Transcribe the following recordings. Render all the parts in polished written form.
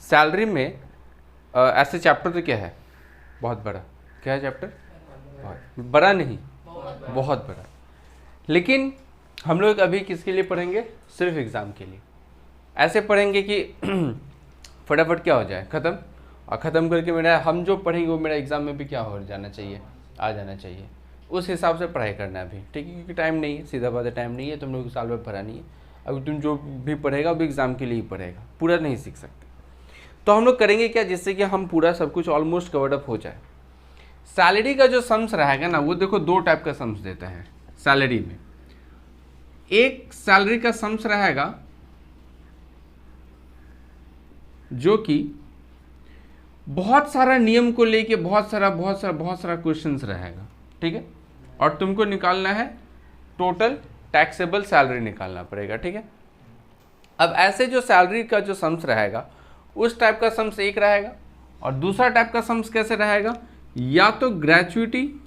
Salary में ऐसे chapter तो क्या है, बहुत बड़ा, क्या है चैप्टर, बहुत बड़ा नहीं, बहुत बड़ा, लेकिन हम लोग अभी किसके लिए पढ़ेंगे, सिर्फ एग्ज़ाम के लिए। ऐसे पढ़ेंगे कि फटाफट क्या हो जाए, ख़त्म, और ख़त्म करके मेरा हम जो पढ़ेंगे वो मेरा एग्ज़ाम में भी क्या हो जाना चाहिए, आ जाना चाहिए। उस हिसाब से पढ़ाई करना है अभी, ठीक है, क्योंकि टाइम नहीं है, सीधा बात है, टाइम नहीं है, तुम लोग साल भर भरा नहीं है। अभी तुम जो भी पढ़ेगा वो एग्ज़ाम के लिए ही पढ़ेगा, पूरा नहीं सीख सकते। तो हम लोग करेंगे क्या, जिससे कि हम पूरा सब कुछ ऑलमोस्ट कवर्ड अप हो जाए। सैलरी का जो सम्स रहेगा ना, वो देखो दो टाइप का सम्स देता है सैलरी में। एक सैलरी का सम्स रहेगा जो कि बहुत सारा नियम को लेके बहुत सारा क्वेश्चंस रहेगा, ठीक है, और तुमको निकालना है टोटल टैक्सेबल सैलरी निकालना पड़ेगा, ठीक है। अब ऐसे जो सैलरी का जो सम्स रहेगा, उस टाइप का सम्स एक रहेगा, और दूसरा टाइप का सम्स कैसे रहेगा, या तो ग्रेच्युटी,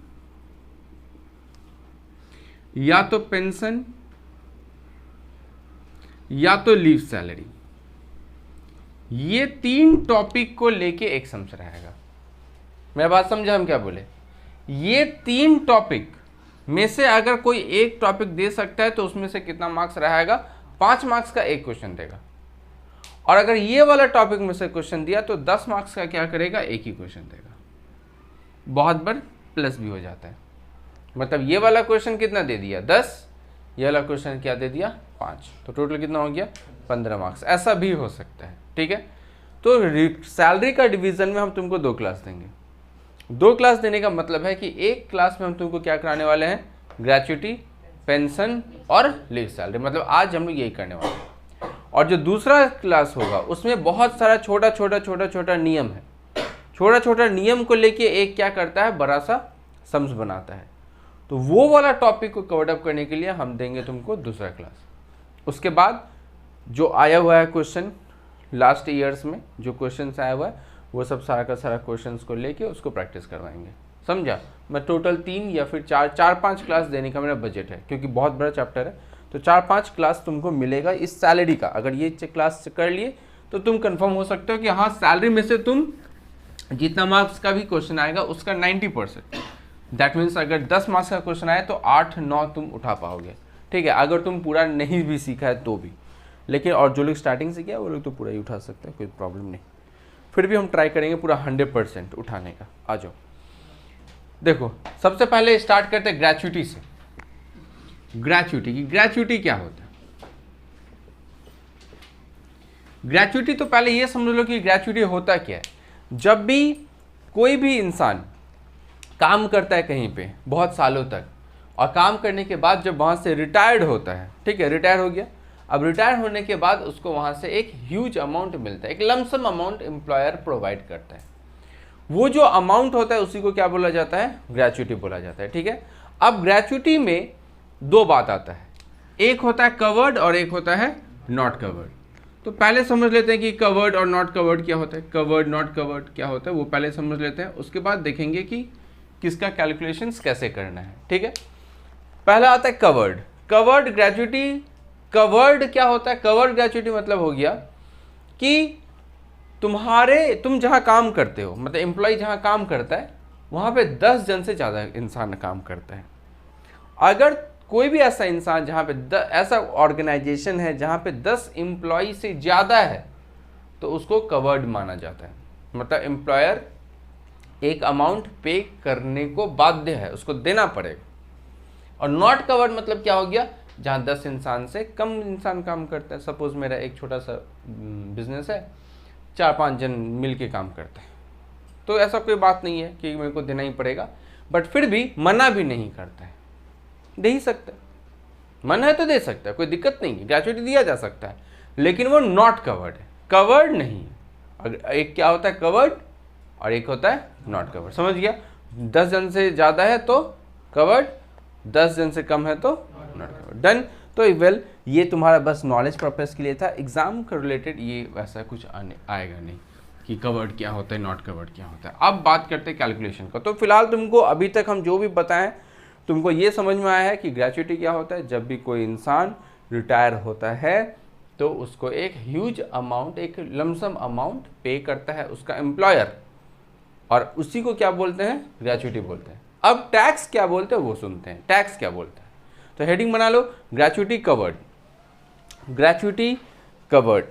या तो पेंशन, या तो लीव सैलरी। ये तीन टॉपिक को लेके एक सम्स रहेगा। मेरा बात समझा हम क्या बोले, ये तीन टॉपिक में से अगर कोई एक टॉपिक दे सकता है तो उसमें से कितना मार्क्स रहेगा, 5 मार्क्स का एक क्वेश्चन देगा। और अगर ये वाला टॉपिक में से क्वेश्चन दिया तो 10 मार्क्स का क्या करेगा, एक ही क्वेश्चन देगा। बहुत बार प्लस भी हो जाता है, मतलब ये वाला क्वेश्चन कितना दे दिया, 10, ये वाला क्वेश्चन क्या दे दिया, 5, तो टोटल कितना हो गया, 15 मार्क्स। ऐसा भी हो सकता है, ठीक है। तो सैलरी का डिवीजन में हम तुमको 2 क्लास देंगे। 2 क्लास देने का मतलब है कि एक क्लास में हम तुमको क्या कराने वाले हैं, ग्रेच्युटी, पेंशन और लीव सैलरी, मतलब आज हम लोग यही करने वाले हैं। और जो दूसरा क्लास होगा उसमें बहुत सारा छोटा नियम है, छोटा नियम को लेके एक क्या करता है, बड़ा सा सम्स बनाता है। तो वो वाला टॉपिक को कवर अप करने के लिए हम देंगे तुमको दूसरा क्लास। उसके बाद जो आया हुआ है क्वेश्चन लास्ट ईयर्स में, जो क्वेश्चन आया हुआ है वो सब सारा का सारा क्वेश्चंस को लेके उसको प्रैक्टिस करवाएंगे, समझा। मैं टोटल 3 या फिर 4-5 क्लास देने का मेरा बजट है, क्योंकि बहुत बड़ा चैप्टर है। तो 4-5 क्लास तुमको मिलेगा इस सैलरी का। अगर ये क्लास कर लिए तो तुम कंफर्म हो सकते हो कि हाँ, सैलरी में से तुम जितना मार्क्स का भी क्वेश्चन आएगा उसका 90%, दैट मीन्स अगर 10 मार्क्स का क्वेश्चन आए तो 8-9 तुम उठा पाओगे, ठीक है। अगर तुम पूरा नहीं भी सीखा है तो भी, लेकिन और जो लोग स्टार्टिंग से किया वो लोग तो पूरा ही उठा सकते हैं, कोई प्रॉब्लम नहीं। फिर भी हम ट्राई करेंगे पूरा 100% उठाने का। आ जाओ, देखो सबसे पहले स्टार्ट करते हैं ग्रेच्युटी से। ग्रेच्युटी क्या होता है, ग्रेच्युटी तो पहले ये समझ लो कि ग्रेच्युटी होता क्या है। जब भी कोई भी इंसान काम करता है कहीं पे बहुत सालों तक, और काम करने के बाद जब वहाँ से रिटायर्ड होता है, ठीक है, रिटायर हो गया, अब रिटायर होने के बाद उसको वहाँ से एक ह्यूज अमाउंट मिलता है, एक लमसम अमाउंट एम्प्लॉयर प्रोवाइड करता है। वो जो अमाउंट होता है उसी को क्या बोला जाता है, ग्रेच्युटी बोला जाता है, ठीक है। अब ग्रेच्युटी में 2 बात आता है, एक होता है कवर्ड और एक होता है नॉट कवर्ड। तो पहले समझ लेते हैं कि कवर्ड और नॉट कवर्ड क्या होता है, कवर्ड नॉट कवर्ड क्या होता है वो पहले समझ लेते हैं। उसके बाद देखेंगे कि किसका कैलकुलेशंस कैसे करना है, ठीक है। पहला आता है कवर्ड। कवर्ड ग्रेच्युटी, कवर्ड क्या होता है, कवर्ड ग्रेच्युटी मतलब हो गया कि तुम जहाँ काम करते हो, मतलब एम्प्लॉय जहाँ काम करता है वहाँ पे 10 जन से ज़्यादा इंसान काम करता है। अगर कोई भी ऐसा इंसान जहाँ पे ऐसा ऑर्गेनाइजेशन है जहाँ पे 10 एम्प्लॉय से ज़्यादा है तो उसको कवर्ड माना जाता है। मतलब एम्प्लॉयर एक अमाउंट पे करने को बाध्य है, उसको देना पड़ेगा। और नॉट कवर्ड मतलब क्या हो गया, जहाँ 10 इंसान से कम इंसान काम करते हैं। सपोज मेरा एक छोटा सा बिजनेस है, 4-5 जन मिल के काम करते हैं, तो ऐसा कोई बात नहीं है कि मेरे को देना ही पड़ेगा, बट फिर भी मना भी नहीं करता है, दे ही सकता है, मन है तो दे सकता है, कोई दिक्कत नहीं है, ग्रेच्युटी दिया जा सकता है। लेकिन वो नॉट कवर्ड है, कवर्ड नहीं है। अगर एक क्या होता है कवर्ड और एक होता है नॉट कवर्ड, समझ गया। 10 जन से ज़्यादा है तो कवर्ड, 10 जन से कम है तो नॉट कवर्ड, डन। तो वेल, ये तुम्हारा बस नॉलेज पर्पस के लिए था, एग्जाम का रिलेटेड ये वैसा कुछ आएगा नहीं कि कवर्ड क्या होता है, नॉट कवर्ड क्या होता है। अब बात करते हैं कैलकुलेशन का। तो फिलहाल तुमको अभी तक हम जो भी बताएं तुमको ये समझ में आया है कि ग्रेच्युटी क्या होता है। जब भी कोई इंसान रिटायर होता है तो उसको एक ह्यूज अमाउंट, एक लमसम अमाउंट पे करता है उसका एम्प्लॉयर, और उसी को क्या बोलते हैं, ग्रेच्युटी बोलते हैं। अब टैक्स क्या बोलते हैं वो सुनते हैं, टैक्स क्या बोलते हैं। तो हेडिंग बना लो, gratuity covered, gratuity covered.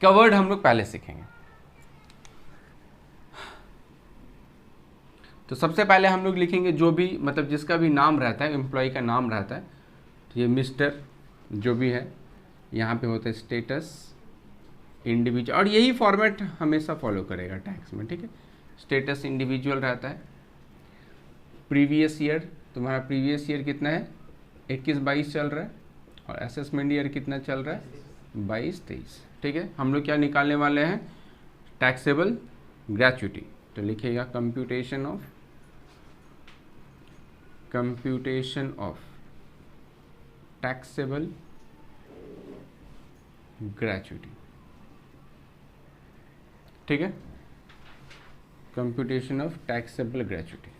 Covered हम लोग पहले सीखेंगे। तो सबसे पहले हम लोग लिखेंगे जो भी, मतलब जिसका भी नाम रहता है, एम्प्लॉय का नाम रहता है, तो ये मिस्टर जो भी है, यहाँ पे होता है स्टेटस, इंडिविजुअल, और यही फॉर्मेट हमेशा फॉलो करेगा टैक्स में, ठीक है। स्टेटस इंडिविजुअल रहता है, प्रीवियस ईयर, तुम्हारा प्रीवियस ईयर कितना है, 21-22 चल रहा है, और असेसमेंट ईयर कितना चल रहा है, 22-23, ठीक है। हम लोग क्या निकालने वाले हैं, टैक्सेबल ग्रेच्युटी। तो लिखिएगा कंप्यूटेशन ऑफ टैक्सेबल ग्रेच्युटी, ठीक है, कंप्यूटेशन ऑफ टैक्सेबल ग्रेच्युटी।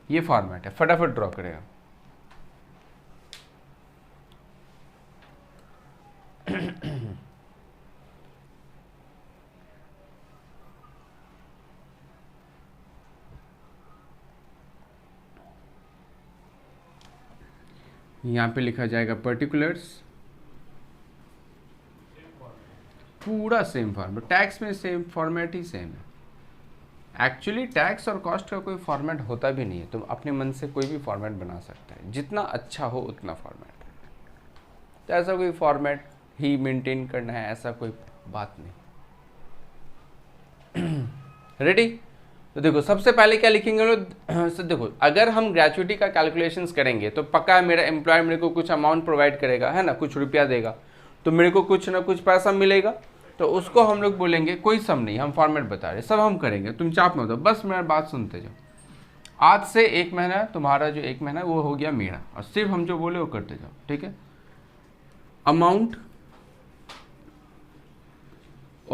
ये फॉर्मेट है, फटाफट ड्रॉ करेगा। यहाँ पे लिखा जाएगा पर्टिकुलर्स, पूरा सेम फॉर्मेट, टैक्स में सेम फॉर्मेट ही सेम है। एक्चुअली टैक्स और कॉस्ट का कोई फॉर्मेट होता भी नहीं है, तुम अपने मन से कोई भी फॉर्मेट बना सकते हैं, जितना अच्छा हो उतना फॉर्मेट। तो ऐसा कोई फॉर्मेट ही मेंटेन करना है, ऐसा कोई बात नहीं। रेडी? तो देखो सबसे पहले क्या लिखेंगे लोग, तो देखो अगर हम ग्रेच्युटी का कैलकुलेशंस करेंगे तो पक्का है मेरा एम्प्लॉयर मेरे को कुछ अमाउंट प्रोवाइड करेगा, है ना, कुछ रुपया देगा, तो मेरे को कुछ ना कुछ पैसा मिलेगा, तो उसको हम लोग बोलेंगे, कोई सम नहीं, हम फॉर्मेट बता रहे, सब हम करेंगे, तुम चाप मत दो, बस मेरा बात सुनते जाओ। आज से 1 महीना तुम्हारा जो 1 महीना वो हो गया मेरा, और सिर्फ हम जो बोले वो करते जाओ, ठीक है। Amount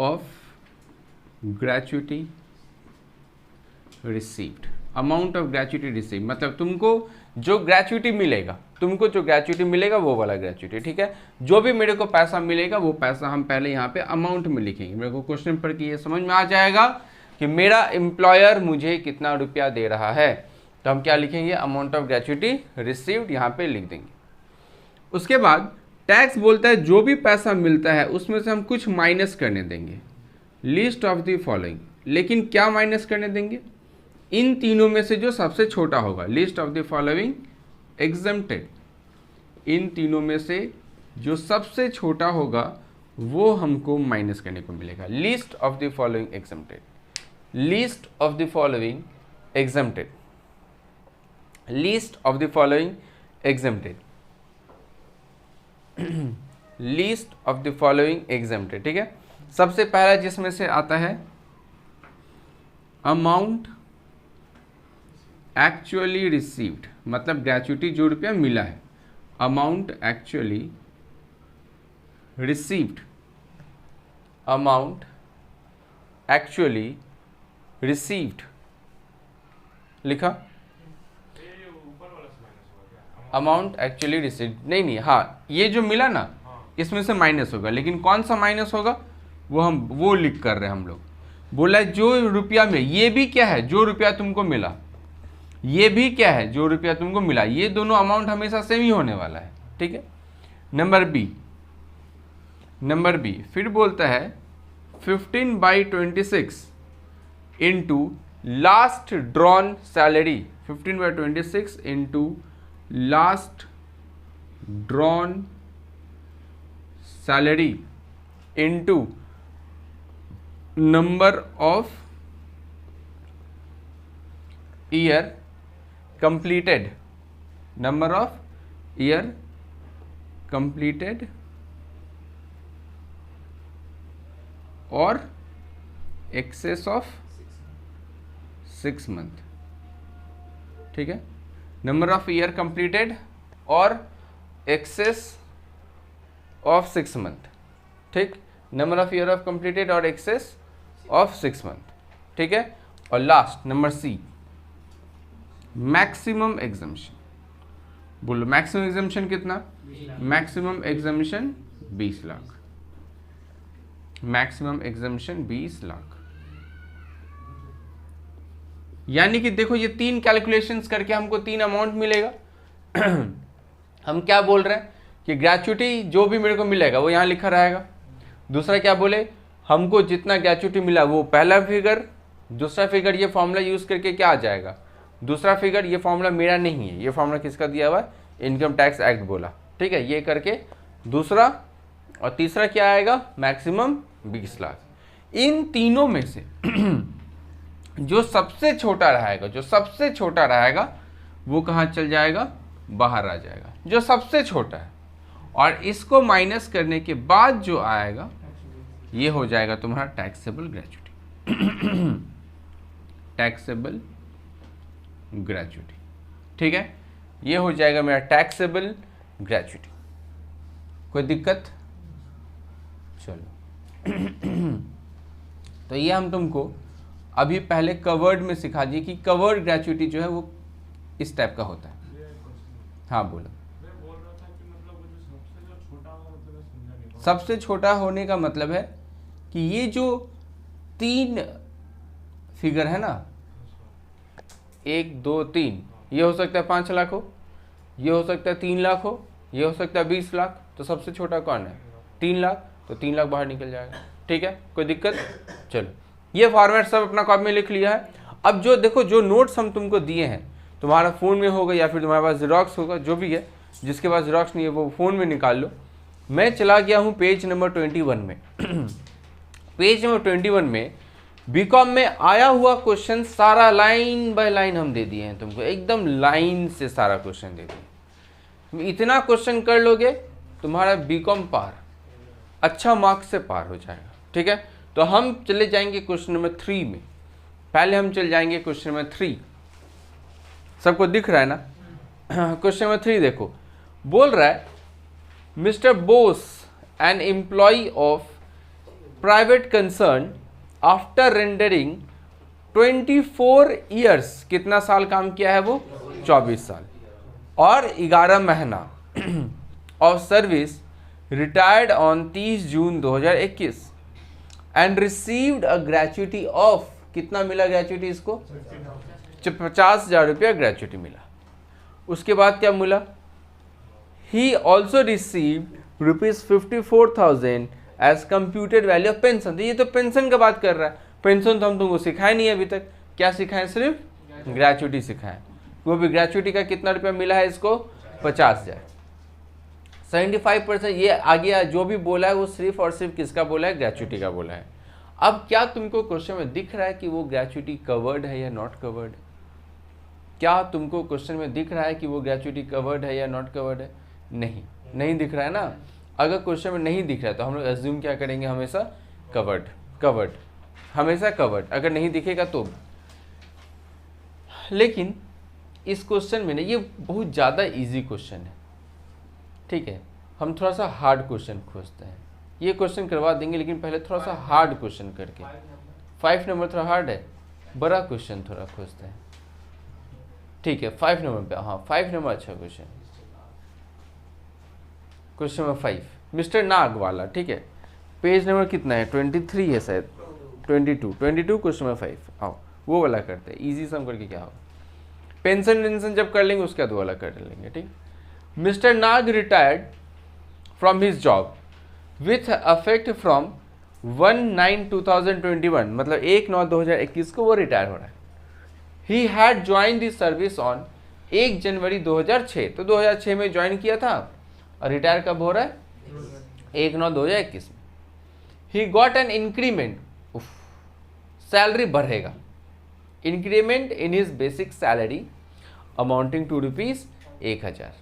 of gratuity received, amount of gratuity receive, मतलब तुमको जो ग्रेच्युटी मिलेगा, वो वाला ग्रेच्युटी, ठीक है। जो भी मेरे को पैसा मिलेगा वो पैसा हम पहले यहाँ पे अमाउंट में लिखेंगे। मेरे को क्वेश्चन पढ़ के ये समझ में आ जाएगा कि मेरा एम्प्लॉयर मुझे कितना रुपया दे रहा है, तो हम क्या लिखेंगे, अमाउंट ऑफ ग्रेच्युटी रिसीव्ड, यहाँ पे लिख देंगे। उसके बाद टैक्स बोलता है जो भी पैसा मिलता है उसमें से हम कुछ माइनस करने देंगे, लिस्ट ऑफ द फॉलोइंग। लेकिन क्या माइनस करने देंगे, इन तीनों में से जो सबसे छोटा होगा, list of the following exempted, इन तीनों में से जो सबसे छोटा होगा वो हमको माइनस करने को मिलेगा। List of the following exempted, list of the following exempted, list of the following exempted, list of the following exempted, ठीक है। सबसे पहला जिसमें से आता है अमाउंट एक्चुअली रिसीव्ड, मतलब ग्रेच्युटी जो रुपया मिला है, amount actually received, amount actually received लिखा, अमाउंट एक्चुअली रिसीव्ड, नहीं, हाँ ये जो मिला ना इसमें से माइनस होगा, लेकिन कौन सा माइनस होगा वो लिख कर रहे हैं हम लोग। बोला है जो रुपया में, ये भी क्या है, जो रुपया तुमको मिला, ये भी क्या है, जो रुपया तुमको मिला, ये दोनों अमाउंट हमेशा सेम ही होने वाला है, ठीक है। नंबर बी फिर बोलता है 15/26 into last drawn salary, 15/26 into last drawn salary into number of year completed, number of year completed और excess of 6 month, ठीक है। number of year completed और excess of 6 month, ठीक, number of year of completed और excess of 6 month, ठीक है। और last number C, maximum exemption, बोलो मैक्सिमम एग्जम्पशन कितना? Maximum exemption 20 lakh, maximum exemption 20 lakh. यानी कि देखो ये 3 कैलकुलेशंस करके हमको 3 अमाउंट मिलेगा। हम क्या बोल रहे हैं कि ग्रेच्युटी जो भी मेरे को मिलेगा वो यहाँ लिखा रहेगा। दूसरा क्या बोले, हमको जितना ग्रेच्युटी मिला वो पहला फिगर, दूसरा फिगर ये फॉर्मूला यूज करके क्या आ जाएगा, दूसरा फिगर, ये फॉर्मूला मेरा नहीं है, ये फॉर्मूला किसका दिया हुआ है, इनकम टैक्स एक्ट बोला, ठीक है, ये करके दूसरा, और तीसरा क्या आएगा, मैक्सिमम 20 लाख। इन तीनों में से जो सबसे छोटा रहेगा, जो सबसे छोटा रहेगा वो कहाँ चल जाएगा, बाहर आ जाएगा, जो सबसे छोटा है। और इसको माइनस करने के बाद जो आएगा ये हो जाएगा तुम्हारा टैक्सेबल ग्रेच्युटी, टैक्सेबल ग्रेच्युटी, ठीक है, ये हो जाएगा मेरा टैक्सेबल ग्रेच्युटी। कोई दिक्कत? चलो तो ये हम तुमको अभी पहले कवर्ड में सिखा दिए कि कवर्ड ग्रेच्युटी जो है वो इस टाइप का होता है। हाँ बोलो। सबसे छोटा होने का मतलब है कि ये जो 3 फिगर है ना, 1 2 3, ये हो सकता है 5 लाख हो, ये हो सकता है 3 लाख हो, ये हो सकता है 20 लाख, तो सबसे छोटा कौन है, 3 लाख, तो 3 लाख बाहर निकल जाएगा, ठीक है, कोई दिक्कत? चलो ये फॉर्मेट सब अपना कॉपी में लिख लिया है। अब जो देखो, जो नोट्स हम तुमको दिए हैं, तुम्हारा फ़ोन में होगा या फिर तुम्हारे पास जीरोक्स होगा, जो भी है, जिसके पास जीरोक्स नहीं है वो फ़ोन में निकाल लो। मैं चला गया हूँ पेज नंबर 21 में। पेज नंबर 21 में बीकॉम में आया हुआ क्वेश्चन सारा लाइन बाय लाइन हम दे दिए हैं तुमको, एकदम लाइन से सारा क्वेश्चन दे दिए। इतना क्वेश्चन कर लोगे तुम्हारा बीकॉम पार, अच्छा मार्क्स से पार हो जाएगा, ठीक है। तो हम चले जाएंगे क्वेश्चन नंबर 3 में। पहले हम चले जाएंगे क्वेश्चन नंबर 3, सबको दिख रहा है ना? क्वेश्चन नंबर 3 देखो, बोल रहा है Mister Bose an employee of private concern after rendering 24 years, कितना साल काम किया है वो, 24 साल, और 11 महीना of service, retired on 30 June 2021 and received a gratuity of, कितना मिला ग्रेच्युटी इसको, 50,000 रुपया ग्रेच्युटी मिला। उसके बाद क्या मिला, he also received ₹54,000 as computed value of pension. तो ये तो पेंशन का बात कर रहा है, पेंशन तो हम तुमको सिखाए नहीं अभी तक, क्या सिखाएं, सिर्फ ग्रेच्युटी सिखाएं। वो भी ग्रेच्युटी का कितना रुपया मिला है इसको, 50,000। 75% ये आ गया, जो भी बोला है वो सिर्फ और सिर्फ किसका बोला है, ग्रेच्युटी का बोला है। अब क्या तुमको क्वेश्चन में दिख रहा है कि वो ग्रेच्युटी कवर्ड है या नॉट कवर्ड? क्या तुमको क्वेश्चन में दिख रहा है कि वो ग्रेच्युटी कवर्ड है या नॉट कवर्ड है? नहीं, नहीं दिख रहा है ना। अगर क्वेश्चन में नहीं दिख रहा है तो हम लोग एज्यूम क्या करेंगे, हमेशा कवर्ड, कवर्ड, हमेशा कवर्ड, अगर नहीं दिखेगा तो। लेकिन इस क्वेश्चन में ना, ये बहुत ज़्यादा इजी क्वेश्चन है, ठीक है, हम थोड़ा सा हार्ड क्वेश्चन खोजते हैं। ये क्वेश्चन करवा देंगे लेकिन पहले थोड़ा सा हार्ड क्वेश्चन करके, 5 नंबर थोड़ा हार्ड है, बड़ा क्वेश्चन थोड़ा खोजते हैं, ठीक है। 5 नंबर पे, हाँ 5 नंबर अच्छा क्वेश्चन, क्वेश्चन नंबर 5 मिस्टर नाग वाला, ठीक है। पेज नंबर कितना है, 23 है शायद, 22 क्वेश्चन नंबर 5। आओ वो वाला करते हैं, इजी सम करके क्या होगा, पेंशन वेंशन जब कर लेंगे उसके बाद वो वाला कर लेंगे, ठीक। Mister Nag retired from his job with affect from 1/9/2021, मतलब 1/9/2021 को वो रिटायर हो रहा है। He had join this service on 1 जनवरी 2006, तो 2006 में ज्वाइन किया था और रिटायर कब हो रहा है, 1/9/2021 में। He got an increment, salary बढ़ेगा, increment in his basic salary amounting to ₹1,000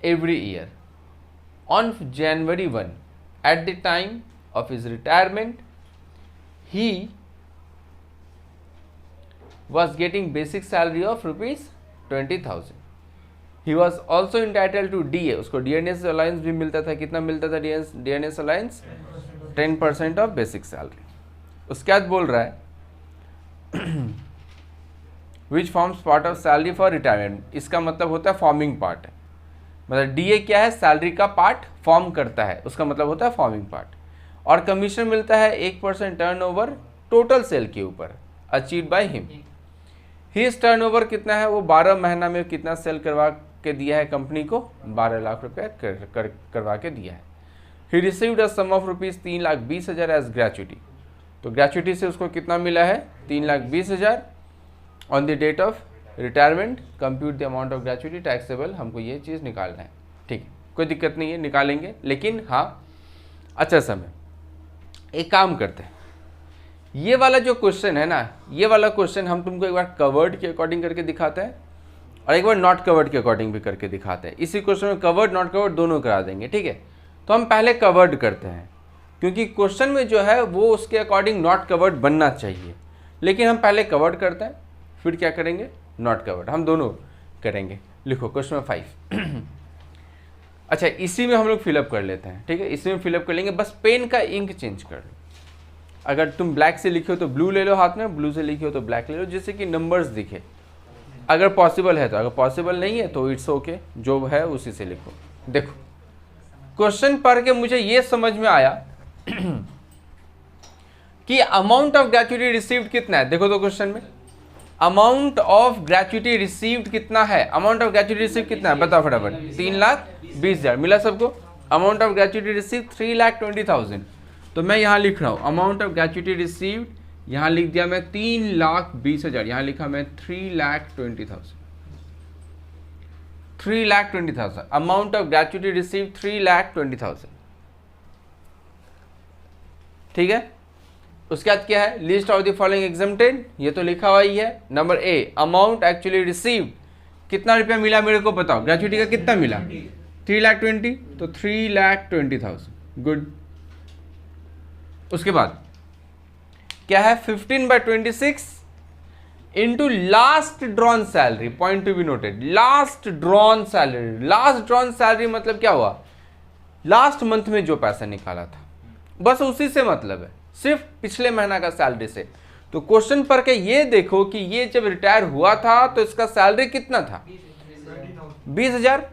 every year on January 1. At the time of his retirement, he was getting basic salary of ₹20,000. He was also entitled to DA, उसको DNS allowance भी मिलता था, कितना मिलता था DNS allowance, 10% of basic salary. उसके बाद बोल रहा है which forms part of salary for retirement. इसका मतलब होता है फॉर्मिंग पार्ट है, मतलब डीए क्या है, सैलरी का पार्ट फॉर्म करता है, उसका मतलब होता है फॉर्मिंग पार्ट। और कमीशन मिलता है 1% टर्नओवर टोटल सेल के ऊपर achieve by him. His turnover कितना है, वो 12 महीना में कितना सेल करवा के दिया है कंपनी को, 12 लाख रुपए करवा के दिया है। He received a sum of rupees 3,20,000 as gratuity. तो ग्रेचुटी से उसको कितना मिला है, 3,20,000 on the date of retirement. Compute the amount of gratuity taxable, हमको ये चीज़ निकालना है। ठीक है, कोई दिक्कत नहीं है, निकालेंगे। लेकिन हाँ, अच्छा समय एक काम करते हैं, ये वाला जो क्वेश्चन है ना, ये वाला क्वेश्चन हम तुमको एक बार कवर्ड के अकॉर्डिंग करके दिखाते हैं और एक बार नॉट कवर्ड के अकॉर्डिंग भी करके दिखाते हैं। इसी क्वेश्चन में कवर्ड नॉट कवर्ड दोनों करा देंगे, ठीक है। तो हम पहले कवर्ड करते हैं, क्योंकि क्वेश्चन में जो है वो उसके अकॉर्डिंग नॉट कवर्ड बनना चाहिए, लेकिन हम पहले कवर्ड करते हैं, फिर क्या करेंगे, नॉट कवर्ड, हम दोनों करेंगे। लिखो क्वेश्चन 5। अच्छा, इसी में हम लोग फिलअप कर लेते हैं, ठीक है, इसी में फिलअप कर लेंगे, बस पेन का इंक चेंज कर लो। अगर तुम ब्लैक से लिखे हो तो ब्लू ले लो हाथ में, ब्लू से लिखे हो तो ब्लैक ले लो, जिससे कि नंबर्स दिखे, अगर पॉसिबल है तो। अगर पॉसिबल नहीं है तो इट्स ओके, जो है उसी से लिखो। देखो क्वेश्चन पढ़ के मुझे ये समझ में आया कि अमाउंट ऑफ ग्रेचुटी रिसीव्ड कितना है। देखो तो क्वेश्चन में अमाउंट ऑफ ग्रेचुटी रिसीव्ड कितना है, अमाउंट ऑफ ग्रेचुटी रिसीव्ड कितना है, बताओ फटाफट। 3,20,000 मिला सबको। Amount of gratuity received 3,20,000। तो मैं यहाँ लिख रहा हूँ अमाउंट ऑफ ग्रेचुटी रिसीव्ड, यहाँ लिख दिया मैं 3,20,000, यहाँ लिखा मैं 3,20,000। 3,20,000 अमाउंट ऑफ ग्रेचुटी रिसीव्ड 3,20,000, ठीक है। उसके बाद क्या है, list of the following exempted, ये तो लिखा हुआ ही है। Number A, amount actually received, कितना रुपया मिला मेरे को बताओ, ग्रेचुटी का कितना मिला, 3,20,000, तो 3,20,000, गुड। उसके बाद क्या है, 15/26 into last drawn salary, point to be noted, last drawn salary. Last drawn salary मतलब क्या हुआ, लास्ट मंथ में जो पैसा निकाला था, बस उसी से मतलब है, सिर्फ पिछले महीना का सैलरी से। तो क्वेश्चन पढ़ के ये देखो कि ये जब रिटायर हुआ था तो इसका सैलरी कितना था, 20,000।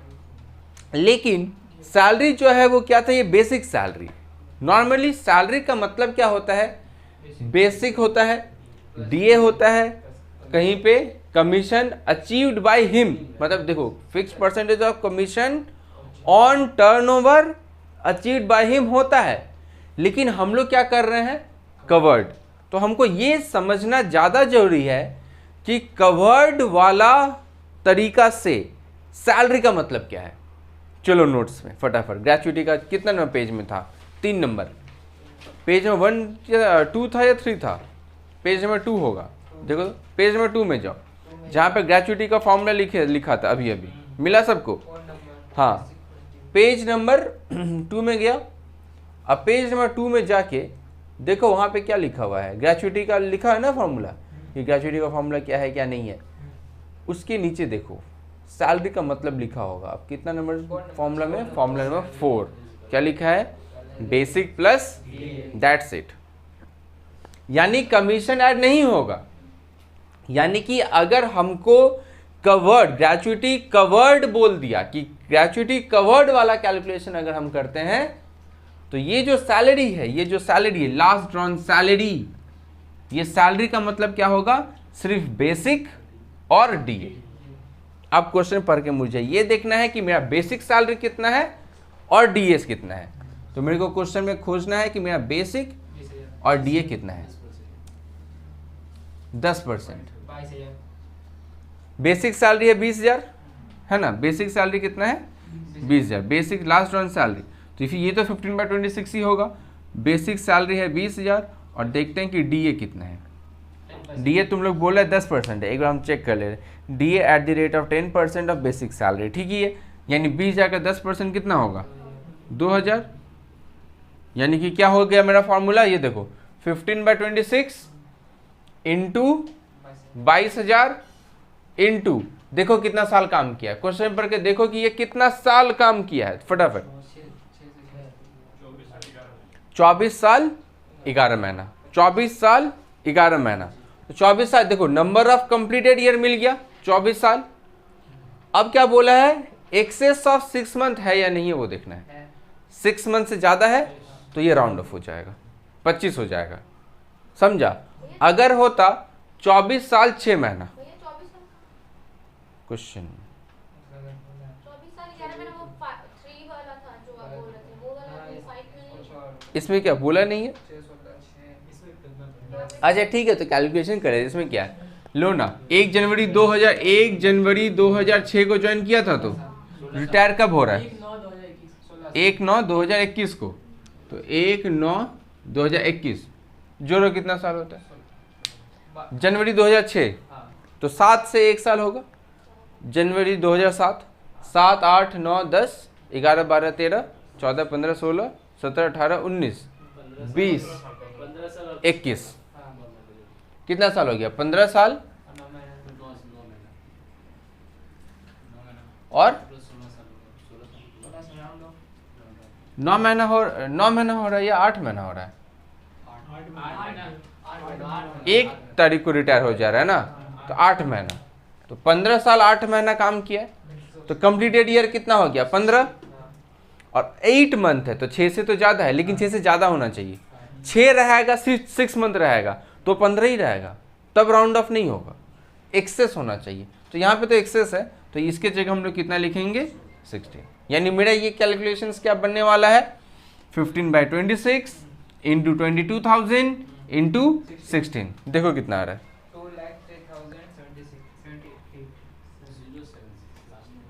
लेकिन सैलरी जो है वो क्या था, ये बेसिक सैलरी। नॉर्मली सैलरी का मतलब क्या होता है, बेसिक होता है, डीए होता है, कहीं पे कमीशन अचीव्ड बाय हिम, मतलब देखो fix percentage of commission on turnover achieved by him होता है। लेकिन हम लोग क्या कर रहे हैं, कवर्ड। तो हमको ये समझना ज़्यादा जरूरी है कि कवर्ड वाला तरीका से सैलरी का मतलब क्या है। चलो नोट्स में फटाफट, ग्रेचुटी का कितना नंबर पेज में था, 3 नंबर, पेज नंबर 1 या 2 था या 3 था, पेज नंबर 2 होगा। देखो पेज नंबर 2 में जाओ, जहाँ पे ग्रेचुटी का फॉर्मूला लिखा था, अभी अभी मिला सबको। हाँ, पेज नंबर 2 में गया। अब पेज नंबर 2 में जाके देखो वहाँ पे क्या लिखा हुआ है, ग्रेचुटी का लिखा है ना फॉर्मूला, कि ग्रेचुटी का फॉर्मूला क्या है क्या नहीं है। उसके नीचे देखो सैलरी का मतलब लिखा होगा। अब कितना नंबर फॉर्मूला में, फॉर्मूला नंबर 4, क्या लिखा है, बेसिक प्लस दैट्स इट। यानी कमीशन ऐड नहीं होगा। यानी कि अगर हमको कवर्ड, ग्रेचुटी कवर्ड बोल दिया, कि ग्रेचुटी कवर्ड वाला कैलकुलेशन अगर हम करते हैं, तो ये जो सैलरी है, ये जो सैलरी है, लास्ट ड्रॉन सैलरी, ये सैलरी का मतलब क्या होगा, सिर्फ बेसिक और डीए। अब क्वेश्चन पढ़ के मुझे ये देखना है कि मेरा बेसिक सैलरी कितना है और डीएस कितना है। तो मेरे को क्वेश्चन में खोजना है कि मेरा बेसिक और डीए कितना है। 10%। बेसिक सैलरी है 20,000, है ना, बेसिक सैलरी कितना है 20,000, बेसिक लास्ट ड्रॉन सैलरी। तो फिर ये तो 15/26 ही होगा। बेसिक सैलरी है 20,000 और देखते हैं कि डीए कितना है। डीए तुम लोग बोल रहे 10% है, एक बार हम चेक कर ले रहे हैं। DA at the rate of 10% of basic salary, ठीक ही है। यानी 20,000 का 10% कितना होगा, 2,000। यानी कि क्या हो गया मेरा फॉर्मूला, ये देखो 15/26 इंटू 22,000 इंटू, देखो कितना साल काम किया है। क्वेश्चन पढ़ के देखो कि ये कितना साल काम किया है, फटाफट 24 साल 11 महीना, 24 साल 11 महीना। तो 24 साल, देखो नंबर ऑफ कंप्लीटेड ईयर मिल गया 24 साल। अब क्या बोला है, एक्सेस ऑफ 6 मंथ है या नहीं है वो देखना है। 6 मंथ से ज्यादा है तो ये राउंड ऑफ हो जाएगा, 25 हो जाएगा, समझा। अगर होता 24 साल 6 महीना, क्वेश्चन इसमें क्या बोला नहीं है। अच्छा ठीक है, तो कैलकुलेशन करें, इसमें क्या है, लो ना 1 जनवरी 2006 को ज्वाइन किया था, तो रिटायर कब हो रहा है, 1/9/2021 को, तो 1/9/2021 जोड़ो कितना साल होता है, जनवरी 2006, तो 7 से 1 साल होगा, जनवरी 2007, 7, 8, 9, 10, 11, 12, 13, 14, 15, 16, 17, 18, 19, 20, 21, कितना साल हो गया, 15 साल और 9 महीना हो रहा है या 8 महीना हो रहा है, 1 तारीख को रिटायर हो जा रहा है ना, तो 8 महीना, तो 15 साल 8 महीना काम किया है, तो कंप्लीटेड ईयर कितना हो गया 15, और 8 मंथ है तो 6 से तो ज्यादा है, लेकिन 6 से ज्यादा होना चाहिए, 6 रहेगा 6 मंथ रहेगा तो 15 ही रहेगा, तब राउंड ऑफ नहीं होगा, एक्सेस होना चाहिए, तो यहाँ पे तो एक्सेस है, तो इसके जगह हम लोग कितना लिखेंगे 16, यानी मेरा ये कैलकुलेशंस क्या बनने वाला है 15/26 इंटू 22,000 इंटू 16, देखो कितना आ रहा है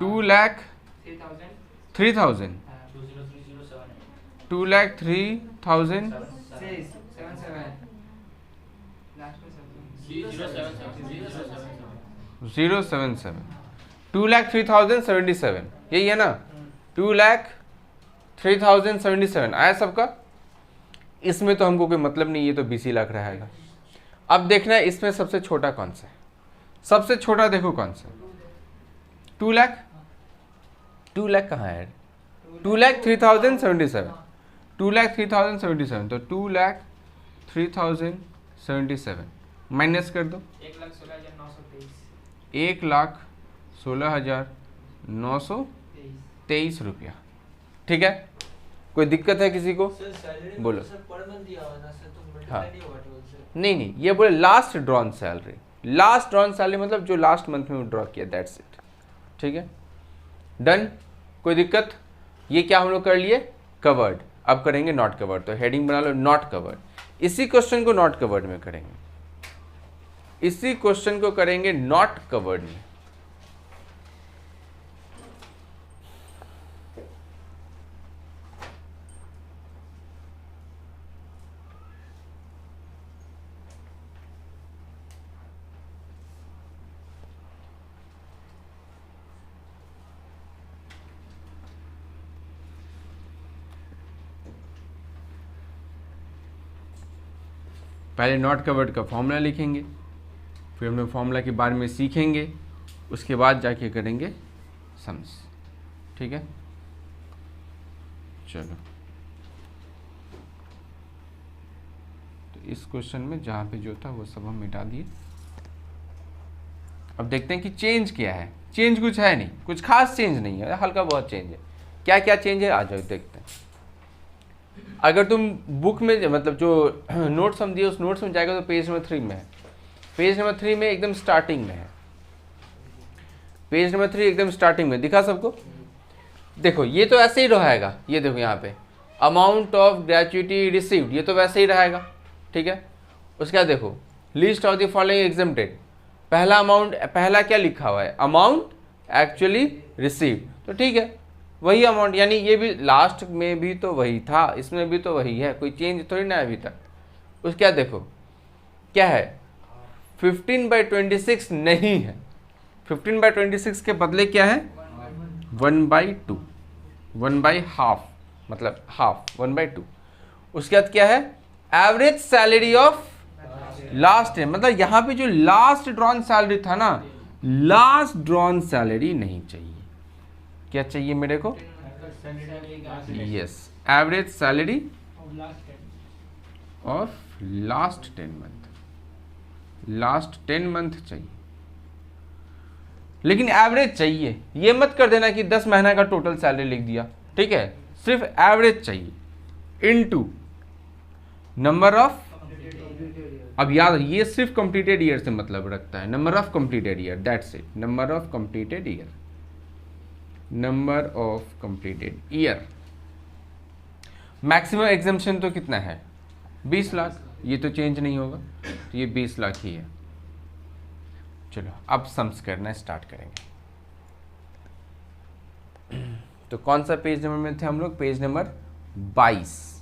2,03,000 077 2,03,077, यही है ना, 2,03,077 आया सबका। इसमें तो हमको कोई मतलब नहीं, ये तो 20 लाख रहेगा। अब देखना है इसमें सबसे छोटा कौन सा है, सबसे छोटा देखो कौन सा, 2 लाख, 2 लाख कहाँ है, 2,03,077, 2,03,077, तो 2,03,077 माइनस कर दो, 1,16,923 रुपया, ठीक है। कोई दिक्कत है किसी को, बोलो। हाँ नहीं, ये बोले last drawn salary, last drawn salary मतलब जो लास्ट मंथ में ड्रॉ किया, दैट्स इट, ठीक है, डन, कोई दिक्कत। ये क्या हम लोग कर लिए, कवर्ड। अब करेंगे नॉट कवर्ड, तो हेडिंग बना लो नॉट कवर्ड। इसी क्वेश्चन को नॉट कवर्ड में करेंगे, इसी क्वेश्चन को करेंगे नॉट कवर्ड में। पहले नॉट कवर्ड का फॉर्मूला लिखेंगे, फिर हम लोग फॉर्मूला के बारे में सीखेंगे, उसके बाद जाके करेंगे सम्स, ठीक है। चलो, तो इस क्वेश्चन में जहाँ पे जो था वो सब हम मिटा दिए। अब देखते हैं कि चेंज क्या है। चेंज कुछ है नहीं, कुछ खास चेंज नहीं है, हल्का बहुत चेंज है। क्या क्या चेंज है आ जाओ देखते हैं। अगर तुम बुक में मतलब जो नोट्स हम दिए उस नोट्स में जाएगा तो पेज नंबर 3 में है, पेज नंबर 3 में एकदम स्टार्टिंग में है, पेज नंबर 3 एकदम स्टार्टिंग में दिखा सबको। देखो ये तो ऐसे ही रहेगा, ये देखो यहाँ पे अमाउंट ऑफ ग्रेच्युटी रिसीव्ड, ये तो वैसे ही रहेगा, ठीक है। उसके बाद देखो list of the following exempted, पहला अमाउंट, पहला क्या लिखा हुआ है, अमाउंट एक्चुअली रिसीव्ड, तो ठीक है वही अमाउंट, यानी ये भी लास्ट में भी तो वही था, इसमें भी तो वही है, कोई चेंज थोड़ी ना है अभी तक। उसके बाद देखो क्या है 15/26 नहीं है, 15/26 के बदले क्या है 1/2, 1/2 मतलब हाफ, 1/2। उसके बाद क्या है एवरेज सैलरी ऑफ लास्ट है, मतलब यहाँ पे जो लास्ट ड्रॉन सैलरी था ना, लास्ट ड्रॉन सैलरी नहीं चाहिए, क्या चाहिए मेरे को, yes average salary of last 10 month, last 10 month चाहिए, लेकिन एवरेज चाहिए। ये मत कर देना कि 10 महीना का टोटल सैलरी लिख दिया, ठीक है, सिर्फ एवरेज चाहिए इनटू नंबर ऑफ। अब याद, ये सिर्फ कंप्लीटेड ईयर से मतलब रखता है, number of completed year, that's it, number of completed year, number of completed year. Maximum exemption तो कितना है, 20 लाख, ये तो चेंज नहीं होगा, तो ये 20 लाख ही है। चलो अब सम्स करना स्टार्ट करेंगे। तो कौन सा पेज नंबर में थे हम लोग, पेज नंबर 22।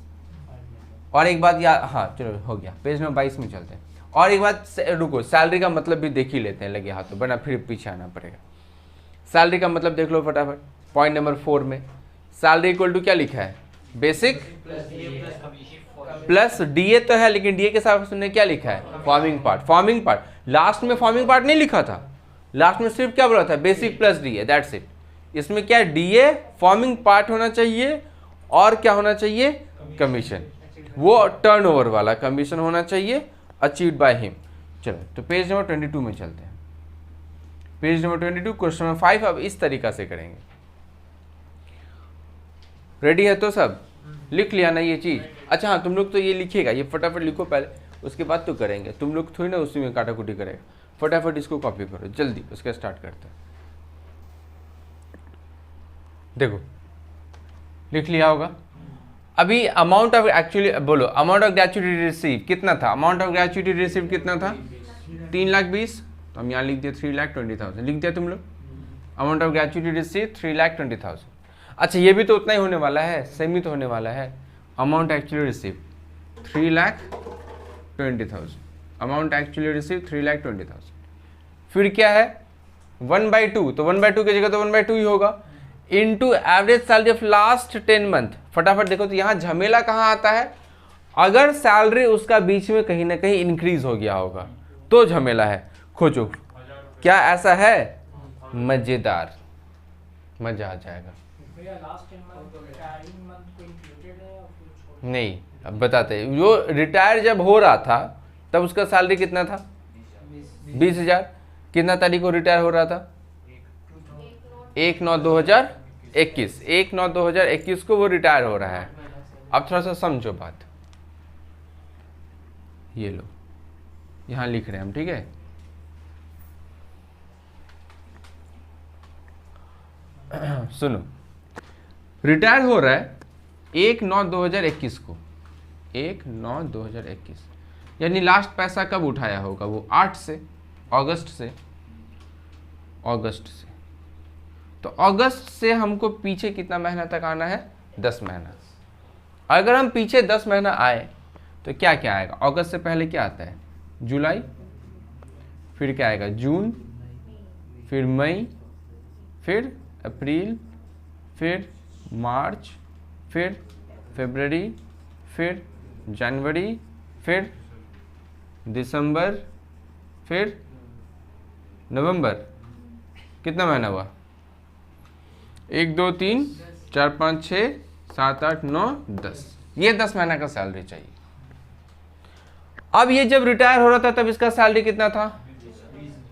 और एक बात याद, हाँ चलो हो गया, पेज नंबर 22 में चलते हैं। और एक बात रुको, सैलरी का मतलब भी देख ही लेते हैं लगे हाथों, वरना फिर पीछे आना पड़ेगा। सैलरी का मतलब देख लो फटाफट, पॉइंट नंबर 4 में सैलरी इक्वल टू क्या लिखा है, बेसिक प्लस डीए तो है, लेकिन डीए के साथ उसने क्या लिखा है, forming part. Forming part, last में फॉर्मिंग पार्ट नहीं लिखा था, लास्ट में सिर्फ क्या बोला था, basic plus DA, that's it. इसमें क्या डीए फॉर्मिंग पार्ट होना चाहिए, और क्या होना चाहिए, कमीशन, वो टर्नओवर वाला कमीशन होना चाहिए, अचीव्ड बाय हिम। चलो तो पेज नंबर 22 में चलते हैं। पेज नंबर 22 क्वेश्चन नंबर 5 अब इस तरीका से करेंगे। रेडी है तो सब, लिख लिया ना ये चीज। अच्छा हाँ, तुम लोग तो ये लिखेगा, ये फटाफट लिखो पहले, उसके बाद तो करेंगे। तुम लोग थोड़ी ना उसी में काटाकुटी करेगा, फटाफट इसको कॉपी करो जल्दी, उसका स्टार्ट करते हैं। देखो लिख लिया होगा। अभी अमाउंट ऑफ एक्चुअली बोलो, अमाउंट ऑफ ग्रेच्युटी रिसीव कितना था, अमाउंट ऑफ ग्रेच्युटी रिसीव कितना था, 3,20,000। तो हम यहाँ लिख दिया 3,20,000, लिख दिया तुम लोग। Amount of gratuity receive 3,20,000। अच्छा ये भी तो उतना ही होने वाला है, सेम ही तो होने वाला है। Amount actually receive 3,20,000, amount actually receive 3,20,000। फिर क्या है 1/2, तो 1/2 की जगह तो 1/2 ही होगा, into average salary of last 10 month. फटाफट देखो तो यहाँ झमेला कहाँ आता है, अगर सैलरी उसका बीच में कहीं ना कहीं इंक्रीज हो गया होगा तो झमेला है। खोजो क्या ऐसा है, मजेदार, मजा आ जाएगा। नहीं अब बताते हैं, जो रिटायर जब हो रहा था तब उसका सैलरी कितना था, 20,000। कितना तारीख को रिटायर हो रहा था, 1/9/2021, 1/9/2021 को वो रिटायर हो रहा है। अब थोड़ा सा समझो बात, ये लो यहां लिख रहे हैं हम, ठीक है। सुनो, रिटायर हो रहा है 1/9/2021 को, 1/9/2021, यानी लास्ट पैसा कब उठाया होगा वो 8 से, अगस्त से। तो अगस्त से हमको पीछे कितना महीना तक आना है, 10 महीना। अगर हम पीछे 10 महीना आए तो क्या क्या आएगा, अगस्त से पहले क्या आता है, जुलाई, फिर क्या आएगा, जून, फिर मई, फिर अप्रैल, फिर मार्च, फिर फरवरी, फिर जनवरी, फिर दिसंबर, फिर नवंबर। कितना महीना हुआ, 1 2 3 4 5 6 7 8 9 10, ये 10 महीना का सैलरी चाहिए। अब ये जब रिटायर हो रहा था तब इसका सैलरी कितना था,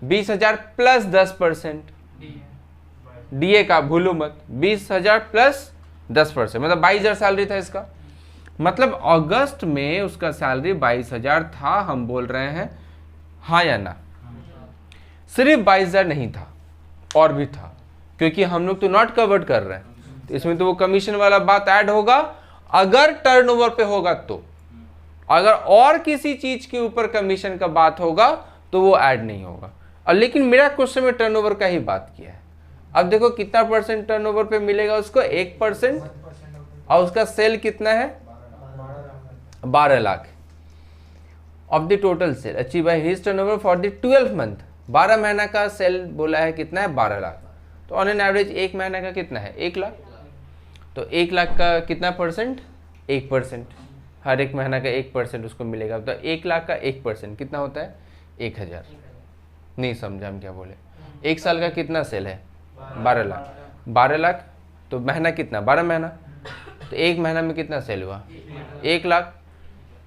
20,000 प्लस 10%, डीए का भूलो मत, 20,000 प्लस 10%, मतलब 22,000 सैलरी था इसका। मतलब अगस्त में उसका सैलरी 22,000 था, हम बोल रहे हैं हाँ या ना। सिर्फ 22,000 नहीं था, और भी था, क्योंकि हम लोग तो नॉट कवर्ड कर रहे हैं, तो इसमें तो वो कमीशन वाला बात ऐड होगा अगर टर्नओवर पे होगा तो। अगर और किसी चीज के ऊपर कमीशन का बात होगा तो वो ऐड नहीं होगा। और लेकिन मेरा क्वेश्चन में टर्नओवर का ही बात किया है। अब देखो कितना परसेंट टर्नओवर पे मिलेगा उसको, 1%, और उसका सेल कितना है, 12 lakh of the total sale achieve by his turnover for the 12 month. 12 महीना का सेल बोला है कितना है, 12 लाख। तो ऑन एन एवरेज एक महीने का कितना है, 1 लाख। तो 1 लाख का कितना परसेंट, 1%, हर एक महीना का 1% उसको मिलेगा। तो 1 लाख का 1% कितना होता है, 1,000। नहीं समझा हम क्या बोले। 1 साल का कितना सेल है, 12 लाख। 12 लाख तो महीना कितना, 12 महीना, तो एक महीना में कितना सेल हुआ, 1 लाख।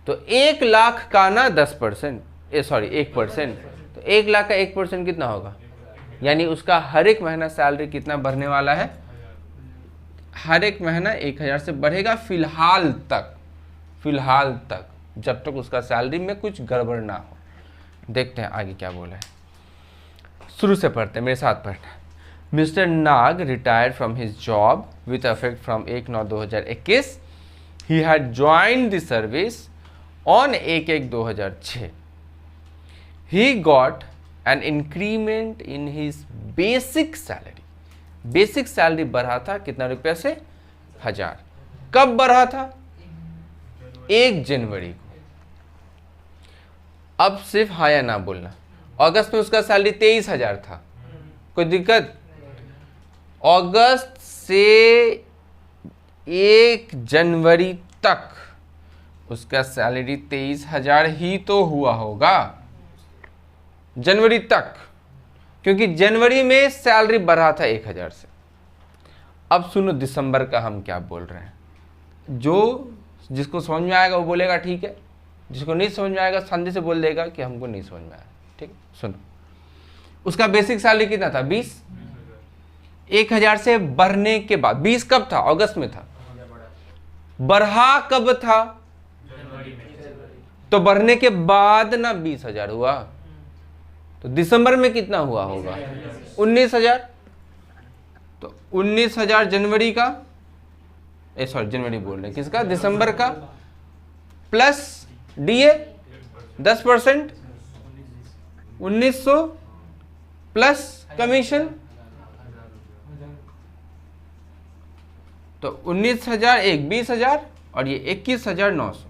तो 1 लाख का ना 10%, सॉरी 1%, तो 1 लाख का 1% कितना होगा, यानी उसका हर एक महीना सैलरी कितना बढ़ने वाला है, हर एक महीना 1000 से बढ़ेगा फिलहाल तक, जब तक उसका सैलरी में कुछ गड़बड़ ना हो। देखते हैं आगे क्या बोला है, शुरू से पढ़ते हैं, मेरे साथ पढ़ना। Mister Nag retired from his job with effect from 1/9/2021। He had joined the service on 1/1/2006। He got an increment in his basic salary. Basic salary बढ़ा था कितना रुपया से, 1000। कब बढ़ा था, 1 जनवरी को। अब सिर्फ हाँ या ना बोलना। अगस्त में उसका सैलरी 23,000 था, कोई दिक्कत? अगस्त से 1 जनवरी तक उसका सैलरी 23,000 ही तो हुआ होगा, जनवरी तक, क्योंकि जनवरी में सैलरी बढ़ा था 1000 से। अब सुनो दिसंबर का हम क्या बोल रहे हैं, जिसको समझ में आएगा वो बोलेगा ठीक है, जिसको नहीं समझ में आएगा संधि से बोल देगा कि हमको नहीं समझ में आया। ठीक, सुनो, उसका बेसिक सैलरी कितना था, 20। 1000 से बढ़ने के बाद, 20 कब था, अगस्त में था, बढ़ा कब था, तो बढ़ने के बाद ना 20,000 हुआ, तो दिसंबर में कितना हुआ होगा, 19,000। तो 19,000 जनवरी का, सॉरी जनवरी बोल रहे किसका, दिसंबर का, प्लस डीए 10%, 1900 प्लस कमीशन, तो 19,000 एक 20,000 और ये 21,900।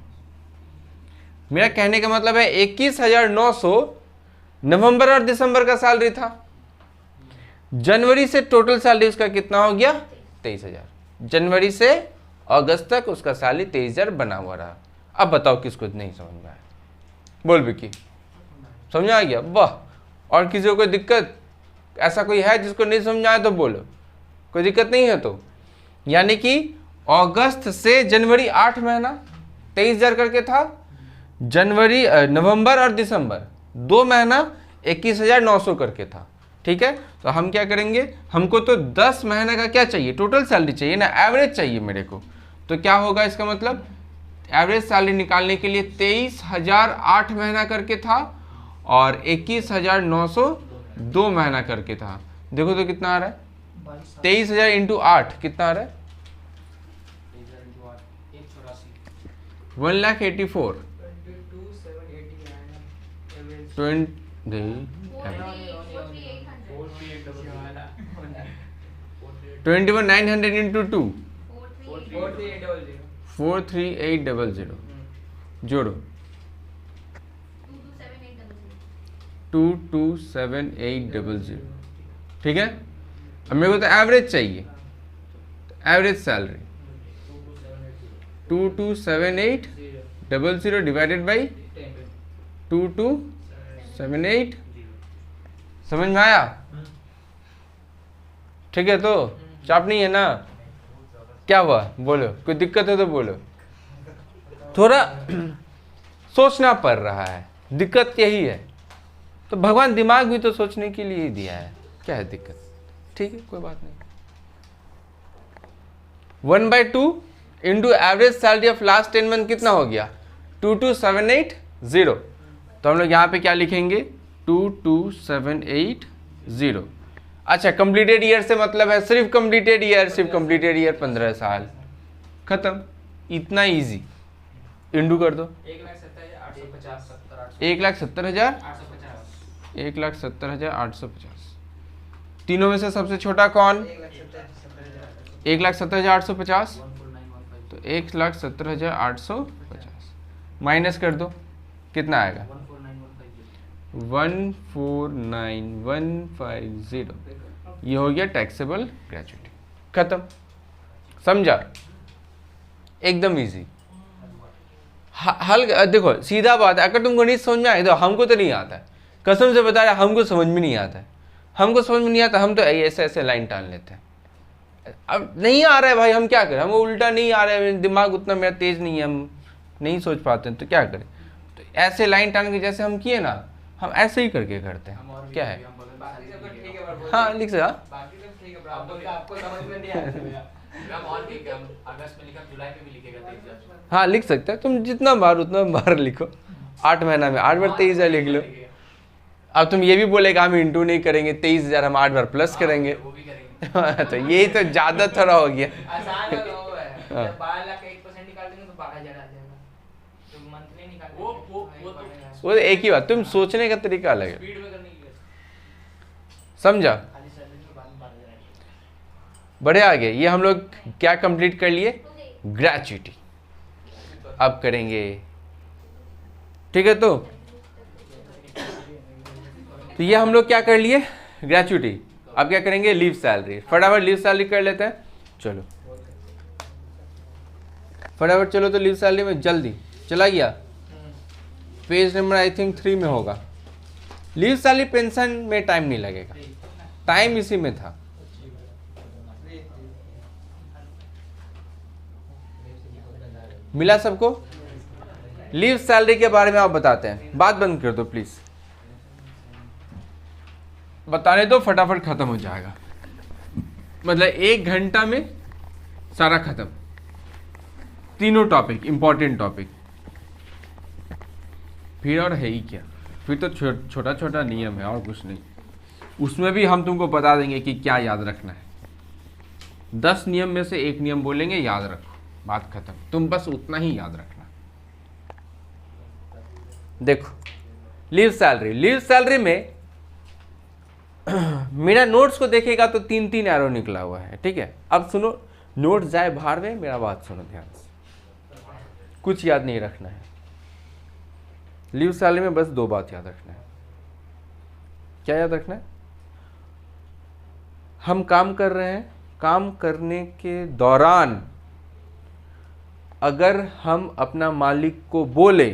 मेरा कहने का मतलब है 21,900 नवंबर और दिसंबर का सैलरी था। जनवरी से टोटल सैलरी उसका कितना हो गया, 23,000। जनवरी से अगस्त तक उसका सैलरी 23,000 बना हुआ रहा। अब बताओ किसको नहीं समझ में आया, बोल विकी, समझ आ गया, वाह। और किसी को कोई दिक्कत, ऐसा कोई है जिसको नहीं समझ में आया तो बोलो, कोई दिक्कत नहीं है तो। यानी कि अगस्त से जनवरी 8 महीना 23,000 करके था, जनवरी नवंबर और दिसंबर 2 महीना 21,900 करके था। ठीक है, तो हम क्या करेंगे, हमको तो 10 महीने का क्या चाहिए, टोटल सैलरी चाहिए ना, एवरेज चाहिए मेरे को। तो क्या होगा इसका मतलब, एवरेज सैलरी निकालने के लिए 23,000 8 महीना करके था और 21,900 2 महीना करके था। देखो तो कितना आ रहा है, 23,000 इंटू 8 कितना आ रहा है, 1,84,000। 21,900 इंटू 2, 43800, जोड़ो 227800। ठीक है, अब मेरे को तो एवरेज चाहिए, तो एवरेज सैलरी 227800 डिवाइडेड बाई 2278। समझ में आया? ठीक है, तो चाप नहीं है ना, क्या हुआ बोलो, कोई दिक्कत है तो बोलो। थोड़ा सोचना पड़ रहा है, दिक्कत यही है। तो भगवान दिमाग भी तो सोचने के लिए ही दिया है, क्या है दिक्कत? ठीक है, कोई बात नहीं। 1/2 into average salary of last 10 month कितना हो गया, 22,780। तो हम लोग यहाँ पे क्या लिखेंगे, 22,780। अच्छा, कंप्लीटेड ईयर से मतलब है सिर्फ कंप्लीटेड ईयर, 15 साल, खत्म। इतना इजी, इंटू कर दो 1,70,850। तीनों में से सबसे छोटा कौन, 1,70,850। तो 1,70,850 माइनस कर दो, कितना आएगा, 149,150। ये हो गया टैक्सेबल ग्रेच्युटी, खत्म। समझा, एकदम इजी। हल देखो, सीधा बात है, अगर तुमको नहीं समझ में आए तो हमको तो नहीं आता है, कसम से बता रहा, हमको समझ में नहीं आता है, हमको समझ में नहीं आता, हम तो ऐसे ऐसे लाइन टान लेते हैं। अब नहीं आ रहा है भाई, हम क्या करें, हमको उल्टा नहीं आ रहा है, दिमाग उतना मेरा तेज नहीं है, हम नहीं सोच पाते हैं, तो क्या करें। तो ऐसे लाइन टान के जैसे हम किए ना, हम ऐसे ही करके करते हैं। क्या है, हाँ लिख सकते, हाँ लिख सकते हैं, तुम जितना बार उतना बार लिखो, 8 महीना में 8 बार 23,000 लिख लो। अब तुम ये भी बोलेगा हम इंटू नहीं करेंगे, 23,000 हम 8 बार प्लस करेंगे। तो यही तो ज्यादा थोड़ा हो गया। वो एक ही बात, तुम सोचने का तरीका अलग है, समझा? बढ़े आगे। ये हम लोग क्या कंप्लीट कर लिए, ग्रेच्युटी। अब करेंगे, ठीक है? तो ये हम लोग क्या कर लिए, ग्रेच्युटी। अब क्या करेंगे, लीव सैलरी। फटाफट लीव सैलरी कर लेते हैं, चलो फटाफट चलो। तो लीव सैलरी में जल्दी चला गया, पेज नंबर आई थिंक 3 में होगा। लीव सैलरी पेंशन में टाइम नहीं लगेगा, टाइम इसी में था। मिला सबको? लीव सैलरी के बारे में आप बताते हैं, बात बंद कर दो प्लीज, बताने दो, फटाफट खत्म हो जाएगा। मतलब 1 घंटा में सारा खत्म, तीनों टॉपिक इंपॉर्टेंट टॉपिक। फिर और है ही क्या, फिर तो छोटा छोटा नियम है और कुछ नहीं। उसमें भी हम तुमको बता देंगे कि क्या याद रखना है। 10 नियम में से 1 नियम बोलेंगे, याद रखो, बात खत्म। तुम बस उतना ही याद रखना। देखो लीव सैलरी, लीव सैलरी में मेरा नोट्स को देखेगा तो 3-3 एरो निकला हुआ है, ठीक है? अब सुनो, नोट्स जाए बाहर में, मेरा बात सुनो ध्यान से, कुछ याद नहीं रखना है। लीव सैलरी में बस 2 बात याद रखना है। क्या याद रखना है? हम काम कर रहे हैं, काम करने के दौरान अगर हम अपना मालिक को बोले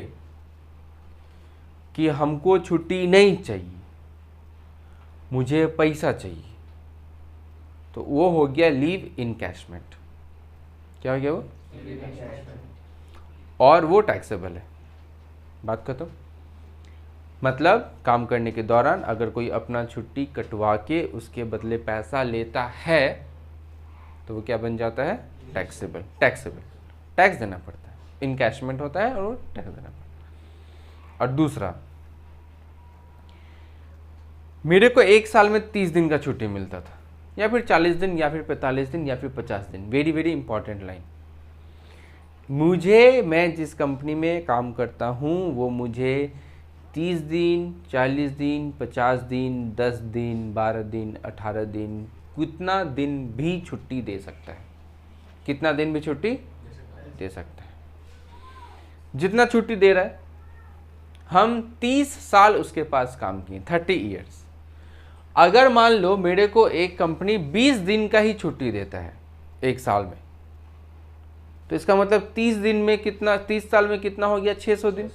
कि हमको छुट्टी नहीं चाहिए, मुझे पैसा चाहिए, तो वो हो गया लीव इनकैशमेंट। क्या हो गया वो? और वो टैक्सेबल है, बात खत्म। मतलब काम करने के दौरान अगर कोई अपना छुट्टी कटवा के उसके बदले पैसा लेता है तो वो क्या बन जाता है, टैक्सेबल। टैक्सेबल, टैक्स देना पड़ता है, इनकैशमेंट होता है और वो टैक्स देना पड़ता है। और दूसरा, मेरे को 1 साल में 30 दिन का छुट्टी मिलता था, या फिर 40 दिन, या फिर 45 दिन, या फिर 50 दिन। Very very important line. मुझे, मैं जिस कंपनी में काम करता हूँ वो मुझे 30 दिन, 40 दिन, 50 दिन, 10 दिन, 12 दिन, 18 दिन, कितना दिन भी छुट्टी दे सकता है। कितना दिन भी छुट्टी दे सकता है, जितना छुट्टी दे रहा है। हम 30 साल उसके पास काम किए, 30 ईयर्स। अगर मान लो मेरे को एक कंपनी 20 दिन का ही छुट्टी देता है 1 साल में, तो इसका मतलब 30 दिन में कितना, 30 साल में कितना हो गया, 600 दिन।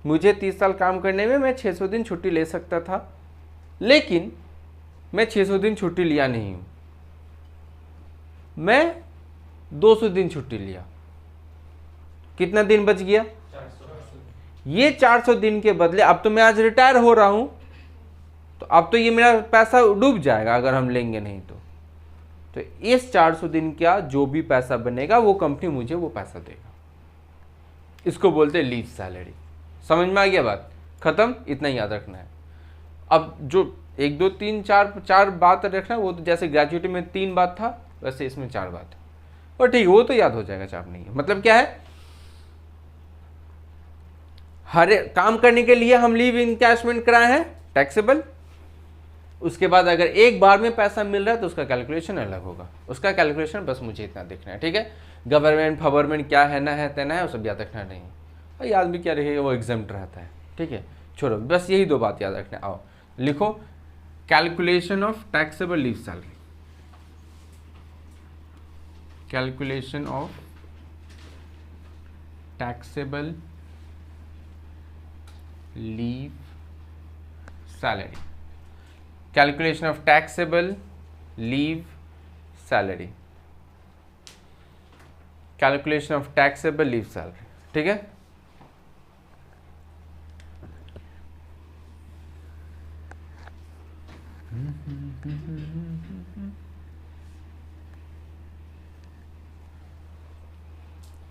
मुझे 30 साल काम करने में मैं 600 दिन छुट्टी ले सकता था, लेकिन मैं 600 दिन छुट्टी लिया नहीं हूं, मैं 200 दिन छुट्टी लिया। कितना दिन बच गया, 400। ये 400 दिन के बदले, अब तो मैं आज रिटायर हो रहा हूं, तो अब तो ये मेरा पैसा डूब जाएगा अगर हम लेंगे नहीं तो इस 400 दिन का जो भी पैसा बनेगा वो कंपनी मुझे वो पैसा देगा। इसको बोलते हैं लीव सैलरी। समझ में आ गया बात? खत्म, इतना ही याद रखना है। अब जो 1 2 3 4 बात रखना है, वो तो जैसे ग्रेजुएटी में 3 बात था वैसे इसमें 4 बात है, और ठीक वो तो याद हो जाएगा, चाप नहीं है। मतलब क्या है, हर काम करने के लिए हम लीव इनकैशमेंट कराए हैं, टैक्सेबल। उसके बाद अगर एक बार में पैसा मिल रहा है तो उसका कैलकुलेशन अलग होगा। उसका कैलकुलेशन बस मुझे इतना देखना है, ठीक है? गवर्नमेंट फवर्नमेंट क्या है ना है तेना है, वो सब याद रखना नहीं है, और याद भी क्या रहेगा, वो एग्जाम्प्ट रहता है, ठीक है? छोड़ो, बस यही 2 बात याद रखना। आओ लिखो, calculation of taxable leave salary. Calculation of taxable leave salary. Calculation of taxable leave salary. Calculation of taxable leave salary, ठीक है?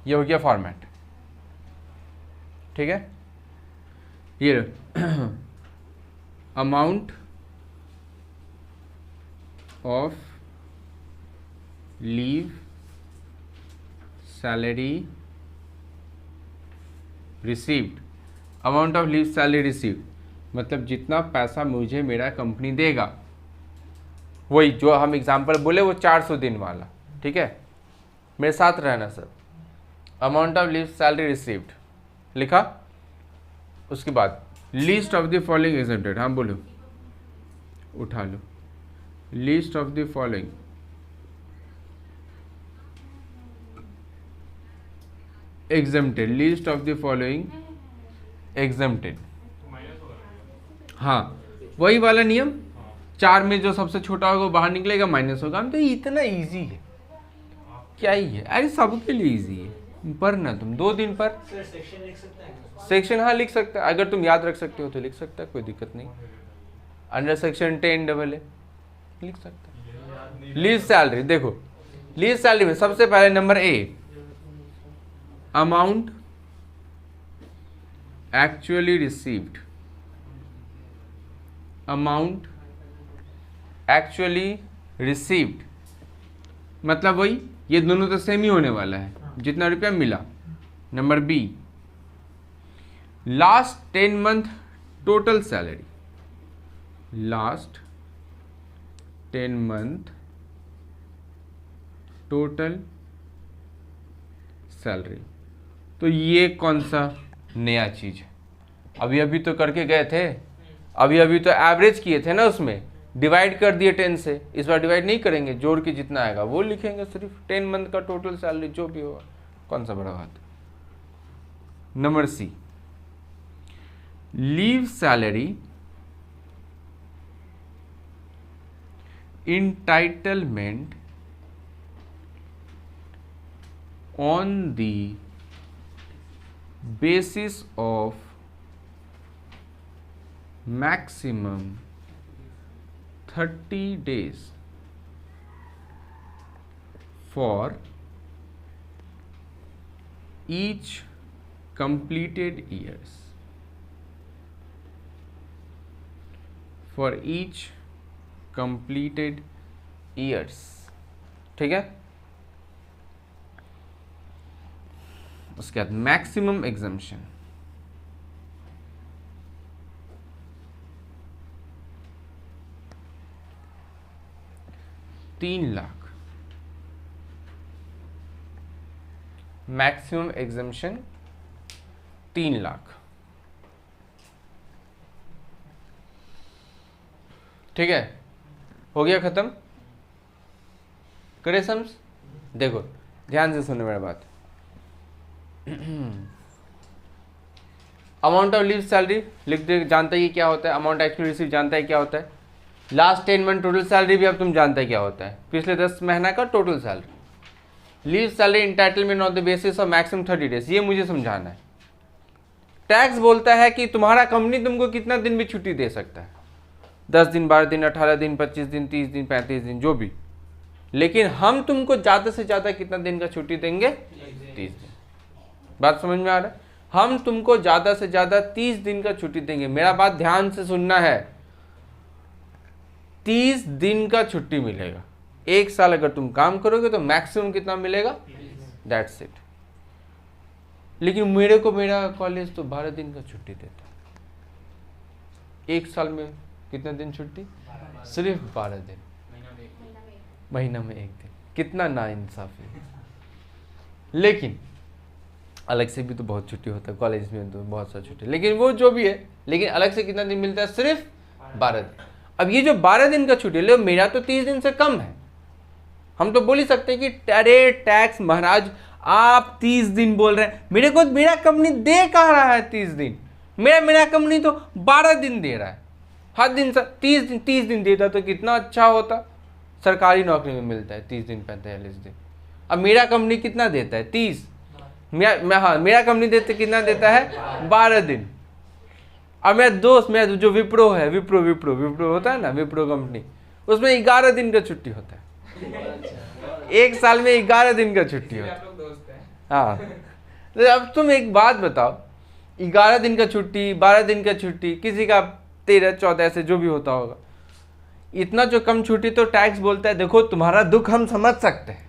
ये हो गया फॉर्मेट, ठीक है। ये amount of leave salary received, amount of leave salary received मतलब जितना पैसा मुझे मेरा कंपनी देगा, वही जो हम एग्जांपल बोले वो 400 दिन वाला, ठीक है। मेरे साथ रहना sir. Amount of leave salary received लिखा, उसके बाद list of the following exempted, हाँ बोलो, उठा लो। List of the following exempted, list of the following exempted, हाँ वही वाला नियम, 4 में जो सबसे छोटा होगा वो बाहर निकलेगा, माइनस होगा। हम तो इतना इजी है, क्या ही है, अरे सबके लिए इजी है। पर ना तुम 2 दिन पर सेक्शन लिख सकते हैं, सेक्शन हाँ लिख सकते हैं, अगर तुम याद रख सकते हो तो लिख सकता है, कोई दिक्कत नहीं। अंडर सेक्शन 10AA लिख सकते हैं। लीव सैलरी, देखो लीव सैलरी में सबसे पहले number A, amount actually received, amount actually received मतलब वही, ये दोनों तो सेम ही होने वाला है, जितना रुपया मिला। Number B, last 10 month total salary, last 10 month total salary. तो ये कौन सा नया चीज है, अभी अभी तो करके गए थे, अभी अभी तो एवरेज किए थे ना, उसमें डिवाइड कर दिए 10 से, इस बार डिवाइड नहीं करेंगे, जोड़ के जितना आएगा वो लिखेंगे, सिर्फ 10 मंथ का टोटल सैलरी जो भी होगा, कौन सा बड़ा बात है। Number C, leave salary entitlement on the basis of maximum 30 days for each completed years, for each completed years, ठीक है। उसके बाद मैक्सिमम एग्जम्पशन, ₹3,00,000 मैक्सिमम एग्जम्पशन 3,00,000, ठीक है। हो गया खत्म, करे समझ। देखो ध्यान से सुनो मेरा बात। अमाउंट ऑफ लीव सैलरी लिख दे, जानता है क्या होता है। अमाउंट एक्चुअली रिसीव जानता है क्या होता है। लास्ट 10 मंथ टोटल सैलरी भी अब तुम जानता है क्या होता है, पिछले 10 महीना का total salary. Leave salary entitlement on the basis of maximum 30 days, ये मुझे समझाना है। टैक्स बोलता है कि तुम्हारा कंपनी तुमको कितना दिन भी छुट्टी दे सकता है, 10 दिन, 12 दिन, 18 दिन, 25 दिन, 30 दिन, 35 दिन, जो भी, लेकिन हम तुमको ज़्यादा से ज़्यादा कितना दिन का छुट्टी देंगे, 30 दिन। बात समझ में आ रहा है। हम तुमको ज़्यादा से ज़्यादा 30 दिन का छुट्टी देंगे। मेरा बात ध्यान से सुनना है, 30 दिन का छुट्टी मिलेगा। 1 साल अगर तुम काम करोगे तो मैक्सिमम कितना मिलेगा, दैट्स इट। लेकिन मेरे को मेरा कॉलेज तो 12 दिन का छुट्टी देता है। 1 साल में कितने दिन छुट्टी, सिर्फ 12 दिन, महीना में 1 दिन। कितना नाइंसाफी है। लेकिन अलग से भी तो बहुत छुट्टी होता है, कॉलेज में तो बहुत सा छुट्टी, लेकिन वो जो भी है, लेकिन अलग से कितना दिन मिलता है, सिर्फ 12 दिन। अब ये जो 12 दिन का छुट्टी ले, मेरा तो 30 दिन से कम है। हम तो बोल ही सकते हैं कि अरे टैक्स महाराज आप 30 दिन बोल रहे हैं, मेरे को मेरा कंपनी दे कहाँ रहा है 30 दिन, मेरा कंपनी तो 12 दिन दे रहा है। हर दिन 30 दिन देता तो कितना अच्छा होता। सरकारी नौकरी में मिलता है 30 दिन, 45 दिन। अब मेरा कंपनी कितना देता है, 30। मेरा कंपनी देते कितना देता है, 12 दिन। अब मेरा दोस्त, मेरा जो विप्रो है, विप्रो होता है ना, विप्रो कंपनी, उसमें 11 दिन का छुट्टी होता है। एक साल में 11 दिन का छुट्टी होता है। आप लोग दोस्त हैं। हाँ, तो अब तुम एक बात बताओ, 11 दिन का छुट्टी, 12 दिन का छुट्टी, किसी का 13, 14 ऐसे जो भी होता होगा, इतना जो कम छुट्टी, तो टैक्स बोलता है देखो तुम्हारा दुख हम समझ सकते हैं,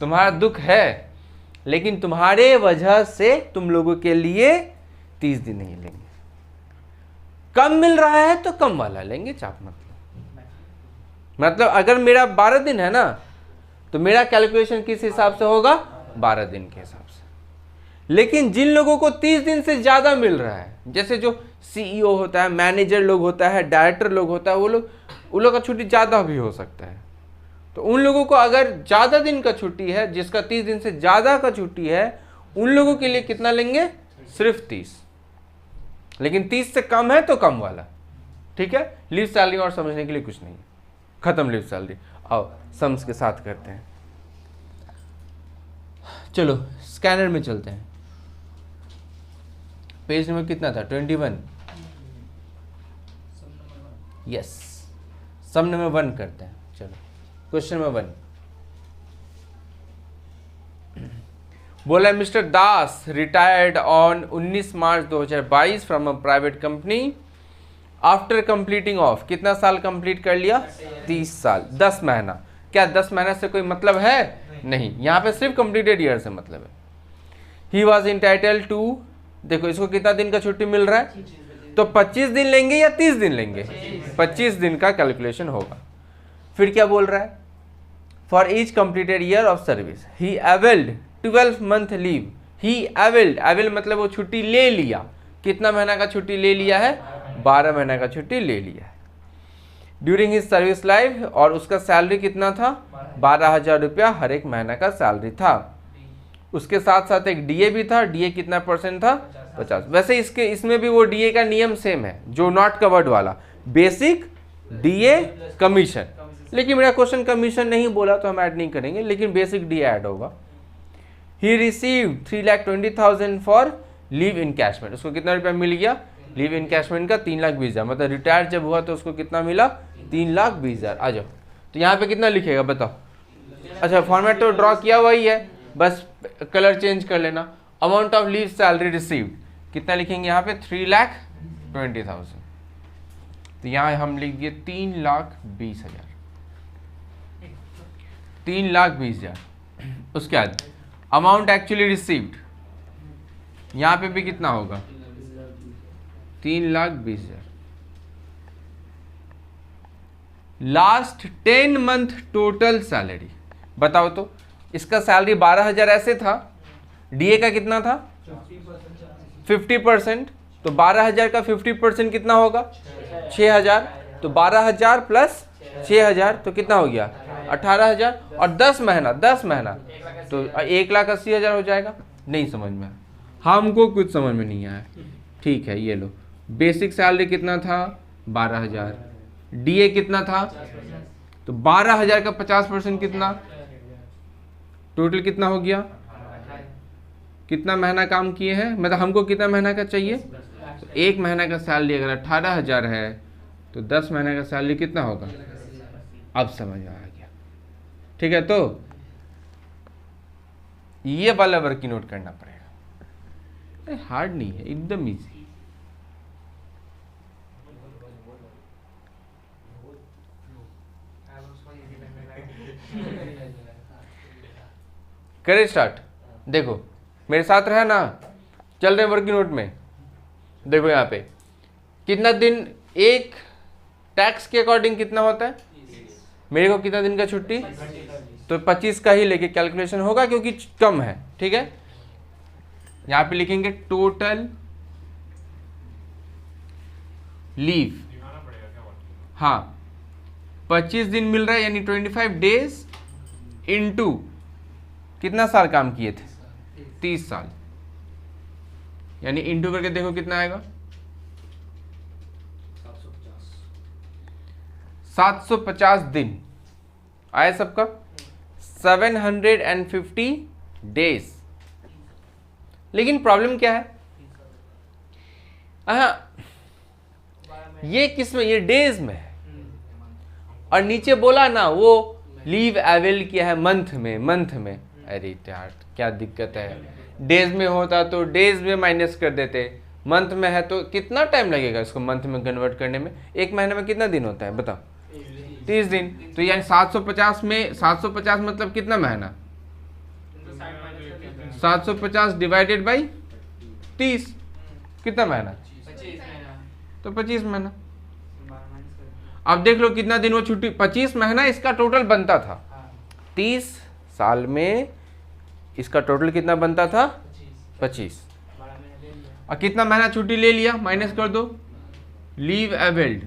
तुम्हारा दुख है, लेकिन तुम्हारे वजह से तुम लोगों के लिए 30 दिन नहीं लेंगे। कम मिल रहा है तो कम वाला लेंगे, चाप मतलब अगर मेरा 12 दिन है ना, तो मेरा कैलकुलेशन किस हिसाब से होगा, 12 दिन के हिसाब से। लेकिन जिन लोगों को 30 दिन से ज्यादा मिल रहा है, जैसे जो सीईओ होता है, मैनेजर लोग होता है, डायरेक्टर लोग होता है, उन लोग का छुट्टी ज्यादा भी हो सकता है। तो उन लोगों को अगर ज्यादा दिन का छुट्टी है, जिसका 30 दिन से ज्यादा का छुट्टी है, उन लोगों के लिए कितना लेंगे, सिर्फ 30। लेकिन 30 से कम है तो कम वाला, ठीक है। लीव सैलरी और समझने के लिए कुछ नहीं, खत्म लीव सैलरी। आओ सम्स के साथ करते हैं। चलो स्कैनर में चलते हैं। पेज नंबर कितना था, 21। यस, सम नंबर 1 करते हैं। चलो क्वेश्चन नंबर 1 बोला, mister Das retired on 19 March 2022 from a private company after completing of, कितना साल कंप्लीट कर लिया, 30 साल 10 महीना। क्या 10 महीना से कोई मतलब है, नहीं, यहाँ पे सिर्फ कंप्लीटेड ईयर से मतलब है। ही वॉज इंटाइटल्ड टू, देखो इसको कितना दिन का छुट्टी मिल रहा है, तो 25 दिन लेंगे या 30 दिन लेंगे, 25 दिन का कैलकुलेशन होगा। फिर क्या बोल रहा है, for each completed year of service he availed 12 month leave. He availed मतलब वो छुट्टी ले लिया, कितना महीना का छुट्टी ले लिया है, 12 महीना का छुट्टी ले लिया है ड्यूरिंग हिज सर्विस लाइफ। और उसका सैलरी कितना था, 12,000 रुपया हर एक महीना का सैलरी था। उसके साथ साथ एक डीए भी था। डीए कितना परसेंट था, 50। वैसे इसमें भी वो डीए का नियम सेम है जो नॉट कवर्ड वाला, बेसिक डीए कमीशन। लेकिन मेरा क्वेश्चन कमीशन नहीं बोला तो हम ऐड नहीं करेंगे, लेकिन बेसिक डीए ऐड होगा। He received 3,20,000 for leave encashment. उसको कितना रुपया मिल गया, लीव इनकैशमेंट का 3,20,000। मतलब रिटायर जब हुआ तो उसको कितना मिला, 3,20,000। आ जाओ, तो यहाँ पे कितना लिखेगा बताओ। अच्छा, फॉर्मेट तो ड्रॉ किया वही है, बस कलर चेंज कर लेना। Amount of leave salary received कितना लिखेंगे यहाँ पे, 3,20,000। तो यहाँ हम लिख दिए 3,20,000, 3,20,000। उसके बाद अमाउंट एक्चुअली रिसीव्ड, यहाँ पे भी कितना होगा, 3,20,000। लास्ट 10 मंथ टोटल सैलरी बताओ तो। इसका सैलरी 12,000 ऐसे था, डीए का कितना था 50%, तो 12,000 का 50% कितना होगा, 6,000। तो 12,000 प्लस 6,000 तो कितना हो गया, 18,000। और 10 महीना तो 1,80,000 हो जाएगा। नहीं समझ में, हमको कुछ समझ में नहीं आया। ठीक है, ये लो, बेसिक सैलरी कितना था, 12,000। डीए कितना था, तो 12,000 का 50% कितना, टोटल कितना हो गया, कितना महीना काम किए हैं, मतलब हमको कितना महीना का चाहिए। तो एक महीना का सैलरी अगर 18,000 है तो 10 महीने का सैलरी कितना होगा, अब समझ में आ गया। ठीक है, तो ये वाला वर्क नोट करना पड़ेगा, हार्ड नहीं है, एकदम इजी। करें स्टार्ट। देखो मेरे साथ रहे ना, चल रहे वर्किंग नोट में। देखो यहाँ पे कितना दिन, एक टैक्स के अकॉर्डिंग कितना होता है, मेरे को कितना दिन का छुट्टी, तो 25 का ही लेके कैलकुलेशन होगा क्योंकि कम है। ठीक है, यहाँ पे लिखेंगे टोटल लीव। हाँ, 25 दिन मिल रहा है यानी 25 डेज इनटू कितना साल काम किए थे, 30 साल, यानी इंटू करके देखो कितना आएगा, 750 दिन आया सबका, 750 डेज। लेकिन प्रॉब्लम क्या है, हाँ ये किस में, ये डेज में है, और नीचे बोला ना वो लीव अवेल किया है मंथ में। अरे यार क्या दिक्कत है, डेज में होता तो डेज में माइनस कर देते, मंथ में है तो कितना टाइम लगेगा इसको मंथ में कन्वर्ट करने में? एक महीने में कितना दिन होता है बताओ? 30 दिन। तो यानी 750 में 750 मतलब कितना महीना? 750 डिवाइडेड बाई 30 कितना महीना? तो 25 महीना। अब देख लो कितना दिन वो छुट्टी, 25 महीना इसका टोटल बनता था। 30 साल में इसका टोटल कितना बनता था? 25। और कितना महीना छुट्टी ले लिया? माइनस कर दो, लीव अवेल्ड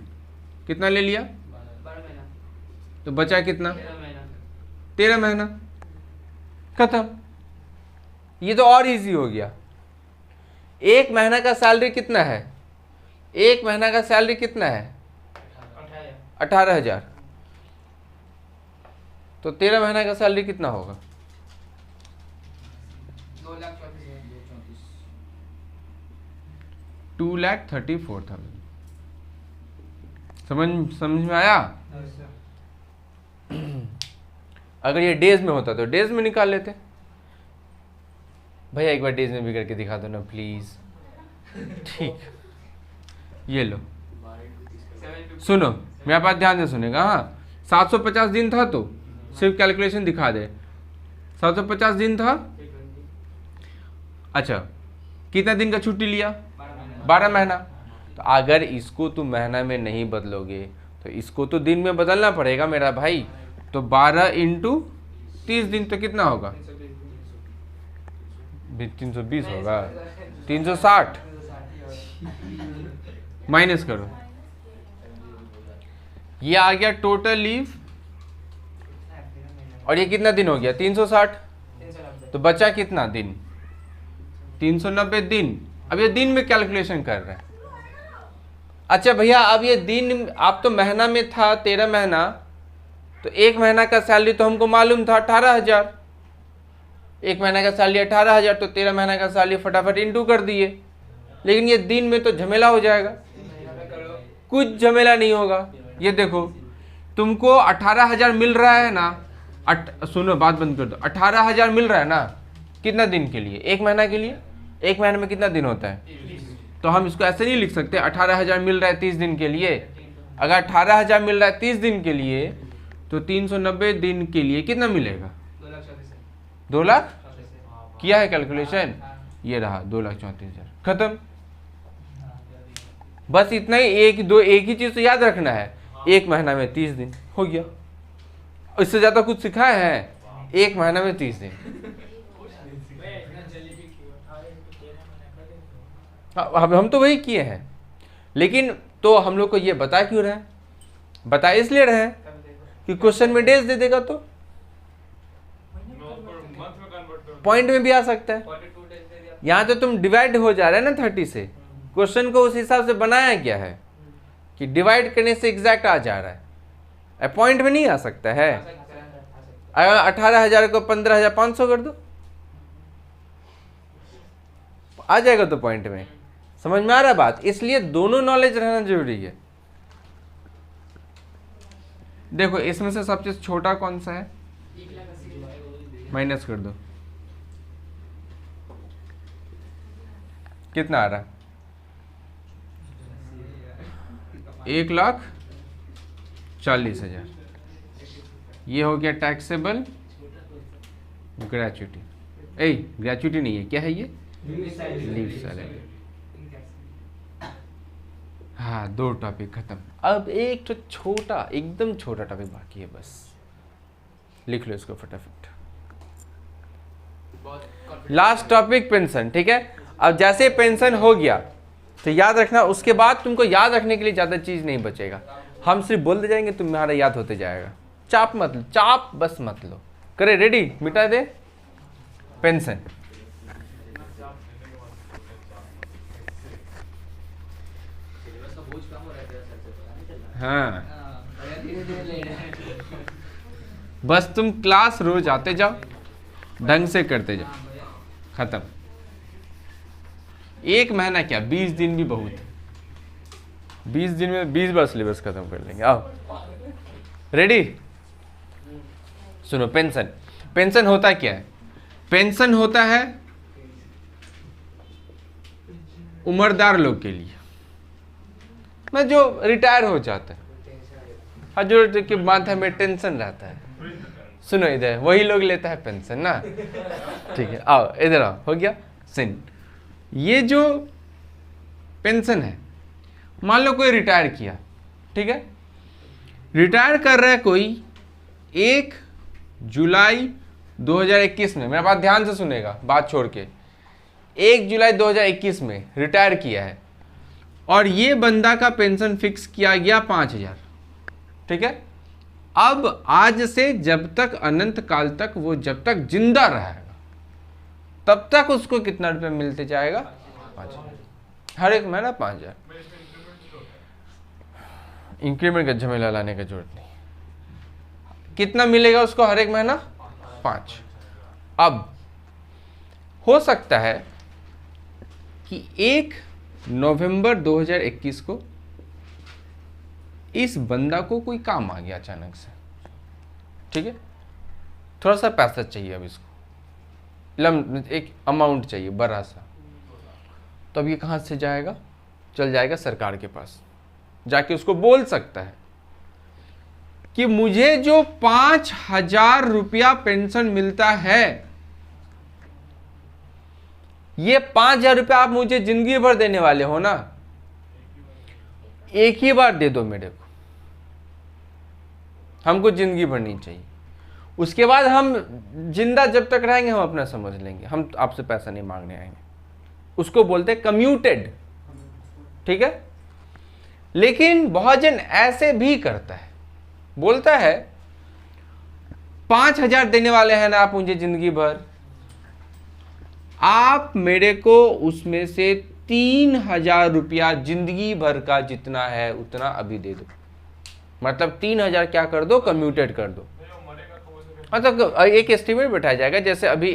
कितना ले लिया? तो बचा कितना? 13 महीना। खत्म। ये तो और इजी हो गया। एक महीना का सैलरी कितना है? एक महीना का सैलरी कितना है? 18,000। तो 13 महीना का सैलरी कितना होगा? 2,34,000। समझ में आया? अगर ये डेज में होता तो डेज में निकाल लेते। भैया एक बार डेज में भी करके दिखा दो ना प्लीज। ठीक, ये लो सुनो, मेरा बात ध्यान से सुनेगा। हाँ 750 दिन था तो सिर्फ कैलकुलेशन दिखा दे। 750 दिन था। अच्छा कितना दिन का छुट्टी लिया? 12 महीना। तो अगर इसको तुम महीना में नहीं बदलोगे तो इसको तो दिन में बदलना पड़ेगा मेरा भाई। तो 12 इंटू 30 दिन तो कितना होगा? 320 होगा। 360 माइनस करो, ये आ गया टोटल लीव। और ये कितना दिन हो गया? 360। तो बचा कितना दिन? 390 दिन। अब ये दिन में कैलकुलेशन कर रहे हैं। अच्छा भैया अब ये दिन, आप तो महीना में था 13 महीना, तो एक महीना का सैलरी तो हमको मालूम था 18,000। एक महीना का सैलरी 18,000, तो 13 महीना का सैलरी फटाफट इंटू कर दिए। लेकिन ये दिन में तो झमेला हो जाएगा। कुछ झमेला नहीं होगा। ये देखो तुमको 18,000 मिल रहा है ना। सुनो बात बंद कर दो। 18,000 मिल रहा है ना, कितना दिन के लिए? एक महीना के लिए। एक महीने में कितना दिन होता है? तो हम इसको ऐसे नहीं लिख सकते 18,000 मिल रहा है 30 दिन के लिए। अगर 18,000 मिल रहा है 30 दिन के लिए तो 390 दिन के लिए कितना मिलेगा? 2 लाख। किया है कैलकुलेशन? ये रहा 2,34,000। खत्म। बस इतना ही। एक ही चीज तो याद रखना है, एक महीना में 30 दिन हो गया। इससे ज्यादा कुछ सिखाए हैं? एक महीना में 30 दिन। हम तो वही किए हैं। लेकिन तो हम लोग को ये बता क्यों रहे हैं? बता इसलिए रहे हैं कि क्वेश्चन में डेज दे देगा तो पॉइंट में भी आ सकता है। यहाँ तो तुम डिवाइड हो जा रहा है ना 30 से। क्वेश्चन को उस हिसाब से बनाया गया है कि डिवाइड करने से एग्जैक्ट आ जा रहा है। पॉइंट में नहीं आ सकता है। अगर 18,000 को 15,500 कर दो आ जाएगा तो पॉइंट में। समझ में आ रहा है बात? इसलिए दोनों नॉलेज रहना जरूरी है। देखो इसमें से सबसे छोटा कौन सा है? माइनस कर दो, कितना आ रहा है? 1,40,000। ये हो गया टैक्सेबल ग्रेच्युटी। ग्रेच्युटी नहीं है, क्या है ये? Leave salary. हाँ 2 टॉपिक खत्म। अब एक तो छोटा, एकदम छोटा टॉपिक बाकी है, बस लिख लो इसको फटाफट। Last topic pension. ठीक है, अब जैसे पेंशन हो गया तो याद रखना, उसके बाद तुमको याद रखने के लिए ज़्यादा चीज़ नहीं बचेगा। हम सिर्फ बोलते जाएंगे, तुम्हारा याद होते जाएगा। चाप मत लो, चाप बस मत लो। करे रेडी, मिटा दे पेंशन। हाँ बस तुम क्लास रोज आते जाओ, ढंग से करते जाओ, खत्म। एक महीना क्या, 20 दिन भी बहुत है। 20 दिन में 20 बार सिलेबस खत्म कर लेंगे। आओ रेडी? सुनो, पेंशन, पेंशन होता क्या है? पेंशन होता है उम्रदार लोग के लिए, मैं जो रिटायर हो जाता है, हर जो कि माथा में टेंशन रहता है। सुनो इधर, वही लोग लेता है पेंशन ना, ठीक है, आओ इधर आओ, हो गया सिन। ये जो पेंशन है, मान लो कोई रिटायर किया, ठीक है, रिटायर कर रहा है कोई 1 जुलाई 2021 में, मेरा बात ध्यान से सुनेगा, बात छोड़ के, 1 जुलाई 2021 में रिटायर किया है, और ये बंदा का पेंशन फिक्स किया गया 5,000, ठीक है। अब आज से जब तक अनंत काल तक वो जब तक जिंदा रहेगा तब तक उसको कितना रुपए मिलते जाएगा? 5,000, हर एक महीना 5,000। इंक्रीमेंट का झमेला लाने का जरूरत नहीं, कितना मिलेगा उसको हर एक महीना? 5। अब हो सकता है कि 1 नवंबर 2021 को इस बंदा को कोई काम आ गया अचानक से, ठीक है, थोड़ा सा पैसा चाहिए, अब इसको एक अमाउंट चाहिए बड़ा सा, तो अब ये कहाँ से जाएगा? चल जाएगा सरकार के पास, जाके उसको बोल सकता है कि मुझे जो 5,000 रुपया पेंशन मिलता है, ये 5,000 रुपया आप मुझे जिंदगी भर देने वाले हो ना, एक ही बार दे दो मेरे को, हमको जिंदगी भर नहीं चाहिए। उसके बाद हम जिंदा जब तक रहेंगे हम अपना समझ लेंगे, हम आपसे पैसा नहीं मांगने आएंगे। उसको बोलते हैं कम्यूटेड, ठीक है। लेकिन बहुत जन ऐसे भी करता है, बोलता है 5,000 देने वाले हैं ना आप मुझे जिंदगी भर, आप मेरे को उसमें से 3,000 रुपया जिंदगी भर का जितना है उतना अभी दे दो, मतलब 3,000 क्या कर दो? कम्यूटेड कर दो। मतलब एक एस्टिमेट बैठाया जाएगा, जैसे अभी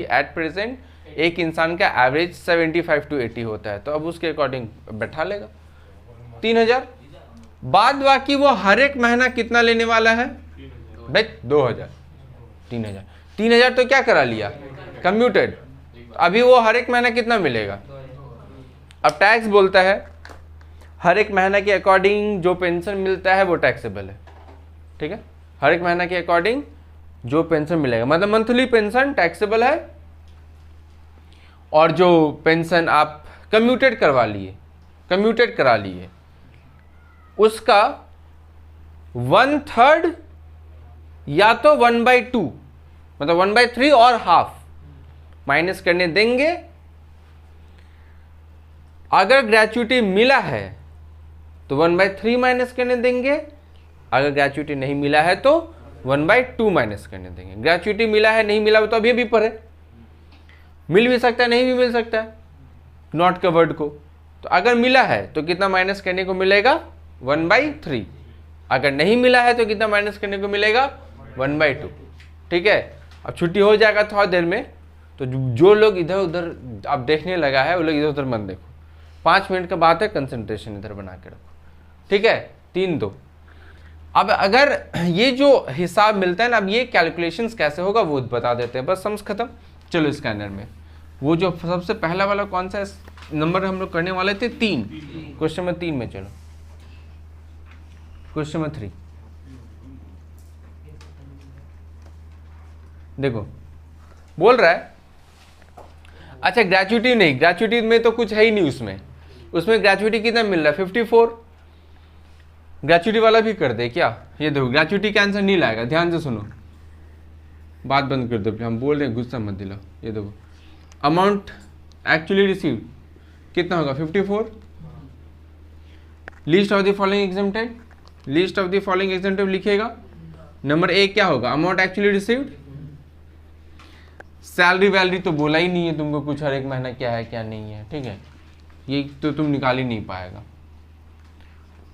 एट प्रेजेंट एक इंसान का एवरेज 75 to 80 होता है, तो अब उसके अकॉर्डिंग बैठा लेगा 3,000। बाद बाकी वो हर एक महीना कितना लेने वाला है भाई? 2,000, 3,000, 3,000 तो क्या करा लिया? कम्यूटेड। अभी वो हर एक महीना कितना मिलेगा? अब टैक्स बोलता है हर एक महीना के अकॉर्डिंग जो पेंशन मिलता है वो टैक्सेबल है, ठीक है। हर एक महीना के अकॉर्डिंग जो पेंशन मिलेगा, मतलब मंथली पेंशन टैक्सेबल है, और जो पेंशन आप कम्यूटेड करा लिए उसका 1/3 या तो 1/2 मतलब 1/3 और हाफ माइनस करने देंगे। अगर ग्रेच्युटी मिला है तो 1/3 माइनस करने देंगे, अगर ग्रेच्युटी नहीं मिला है तो 1/2 माइनस करने देंगे। ग्रेच्युटी मिला है, नहीं मिला तो अभी भी पढ़े, मिल भी सकता है नहीं भी मिल सकता है नॉट कवर्ड को। तो अगर मिला है तो कितना माइनस करने को मिलेगा? 1/3। अगर नहीं मिला है तो कितना माइनस करने को मिलेगा? 1/2, ठीक है। अब छुट्टी हो जाएगा थोड़ा देर में, तो जो लोग इधर उधर अब देखने लगा है वो लोग इधर उधर मत देखो, 5 मिनट का बात है, कंसंट्रेशन इधर बना के रखो, ठीक है। 3-2। अब अगर ये जो हिसाब मिलता है ना, अब ये कैलकुलेशंस कैसे होगा वो बता देते हैं, बस समझ खत्म। चलो स्कैनर में वो जो सबसे पहला वाला कौन सा नंबर हम लोग करने वाले थे? 3। क्वेश्चन नंबर 3 में चलो, क्वेश्चन नंबर 3 देखो, बोल रहा है अच्छा ग्रेच्युटी नहीं, ग्रेच्युटी में तो कुछ है ही नहीं, उसमें ग्रेच्युटी कितना मिल रहा है? 54। ग्रेच्युटी वाला भी कर दे क्या? ये देखो ग्रेच्युटी का आंसर नहीं लाएगा, ध्यान से सुनो, बात बंद कर दो, हम बोल रहे हैं गुस्सा मत दिलाओ। ये देखो अमाउंट एक्चुअली रिसीव्ड कितना होगा? 54। List of the following exempted, list of the following exempted लिखिएगा। नंबर 1 क्या होगा? Amount actually received. सैलरी वैलरी तो बोला ही नहीं है तुमको कुछ, हर एक महीना क्या है क्या नहीं है, ठीक है, ये तो तुम निकाल ही नहीं पाएगा।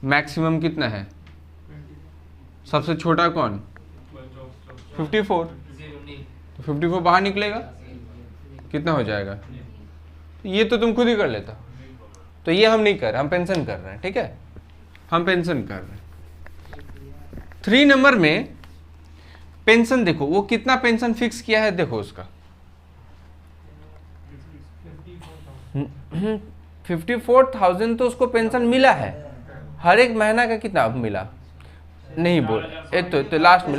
मैक्सिमम कितना है? सबसे छोटा कौन? 54। तो 54 बाहर निकलेगा, कितना हो जाएगा? ये तो तुम खुद ही कर लेता, तो ये हम नहीं कर रहे, हम पेंशन कर रहे हैं, ठीक है, हम पेंशन कर रहे हैं। 3 नंबर में पेंशन देखो, वो कितना पेंशन फिक्स किया है, देखो उसका 54,000 तो उसको पेंशन मिला है। हर एक महीना का कितना मिला नहीं बोल, तो लास्ट में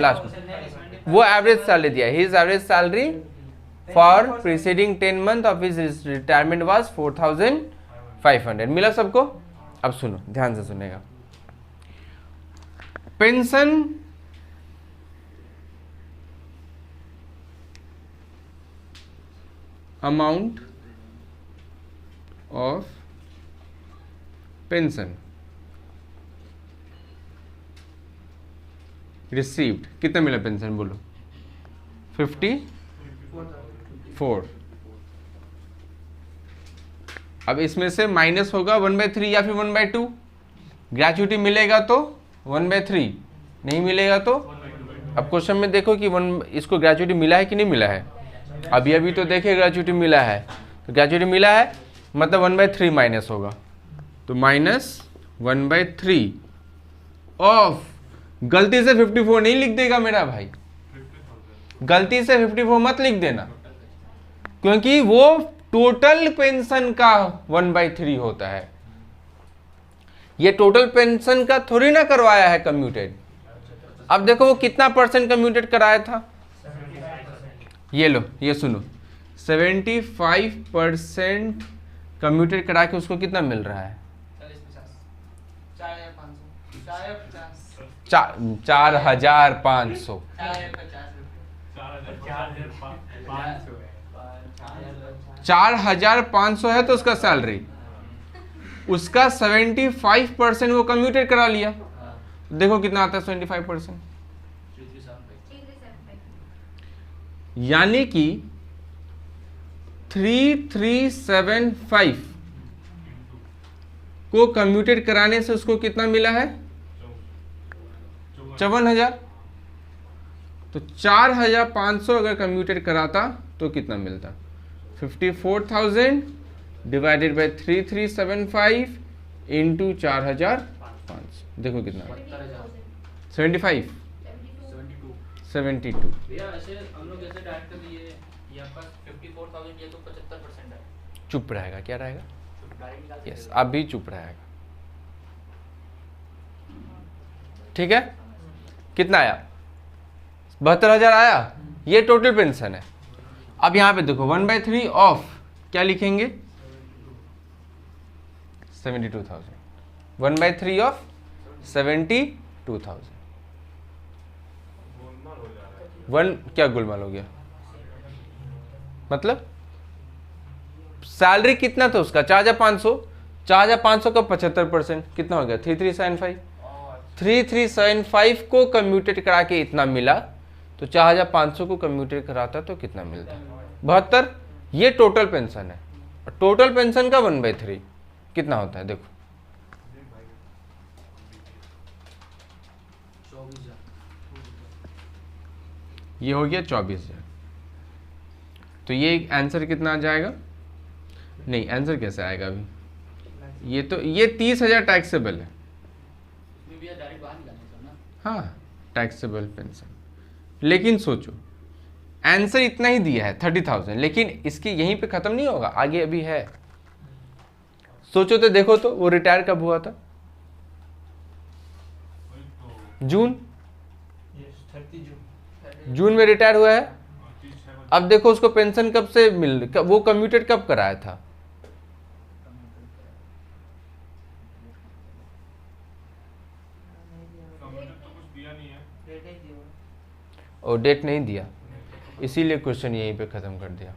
वो एवरेज सैलरी दिया, his average salary for preceding 10 month of his retirement was 4,500 मिला सबको। अब सुनो, ध्यान से सुनेगा। Pension amount of pension received, कितना मिला पेंशन बोलो? 54। अब इसमें से माइनस होगा 1/3 या फिर 1/2। ग्रेच्युटी मिलेगा तो 1/3, नहीं मिलेगा तो अब क्वेश्चन में देखो कि इसको ग्रेच्युटी मिला है कि नहीं मिला है। अभी तो देखे ग्रेच्युटी मिला है, तो ग्रेच्युटी मिला है मतलब 1/3 माइनस होगा, तो -1/3 ऑफ, गलती से 54 नहीं लिख देगा मेरा भाई, गलती से 54 मत लिख देना, क्योंकि वो टोटल पेंशन का 1/3 होता है। ये टोटल पेंशन का थोड़ी ना करवाया है कम्यूटेड। अब देखो वो कितना परसेंट कम्यूटेड कराया था, ये लो, ये सुनो, 75% कम्यूटेड करा के उसको कितना मिल रहा है? 4,500। 4,500 है तो उसका सैलरी, उसका 75% वो कम्यूटेड करा लिया, देखो कितना आता है 75%, यानी कि 3,375 को कम्यूटेड कराने से उसको कितना मिला है? 54,000। तो 4,500 अगर कम्यूटेड कराता तो कितना मिलता? 54,000 डिवाइडेड बाय 3,375 इंटू 4,500, देखो कितना 75 72। भैया ऐसे हम लोग ऐसे डायरेक्ट कर दिए, ये आपका 54,000 ये तो 75% है। चुप रहेगा, क्या रहेगा? डायरेक्ट निकाल यस, अब भी चुप रहेगा, ठीक है। कितना आया? 72,000 आया, ये टोटल पेंशन है। अब यहां पे देखो 1/3 ऑफ क्या लिखेंगे? 72,000, 1/3 ऑफ 72,000। क्या गोलमाल हो गया? मतलब सैलरी कितना था उसका? 4,500। 4,500 का 75% कितना हो गया? 3,375। 3,375 को कम्यूटेड करा के इतना मिला, तो 4,500 को कम्यूटेड कराता तो कितना मिलता? 72। ये टोटल पेंशन है, टोटल पेंशन का 1/3 कितना होता है? देखो 24,000। ये हो गया 24,000। तो ये आंसर कितना आ जाएगा? नहीं, आंसर कैसे आएगा अभी? ये तो ये 30,000 टैक्सेबल है। इसमें भी डायरेक्ट बाहर निकालना है ना। हाँ, टैक्सेबल पेंशन। लेकिन सोचो, आंसर इतना ही दिया है 30,000, लेकिन इसकी यहीं पे खत्म नहीं होगा, आगे अभी है। सोचो तो, देखो तो वो रिटायर कब हुआ था? जून, 30 जून। जून में रिटायर हुआ है। अब देखो उसको पेंशन कब से वो कम्यूटेड कब कराया था? और डेट नहीं दिया, इसीलिए क्वेश्चन यहीं पे ख़त्म कर दिया,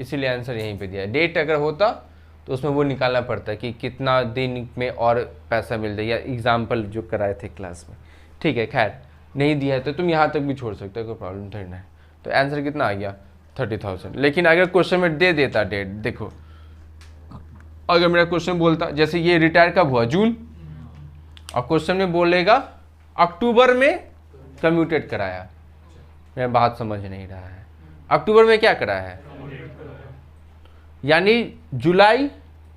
इसीलिए आंसर यहीं पे दिया। डेट अगर होता तो उसमें वो निकालना पड़ता कि कितना दिन में और पैसा मिल जाए, या एग्जाम्पल जो कराए थे क्लास में। ठीक है, खैर नहीं दिया है तो तुम यहाँ तक भी छोड़ सकते हो, कोई प्रॉब्लम थोड़ी ना है। तो आंसर कितना आ गया? 30,000। लेकिन अगर क्वेश्चन में दे देता डेट, देखो अगर मेरा क्वेश्चन बोलता जैसे ये रिटायर कब हुआ? जून, और क्वेश्चन में बोलेगा अक्टूबर में कम्यूटेड कराया, मेरा बात समझ नहीं रहा है। अक्टूबर में क्या कराया है? यानी जुलाई,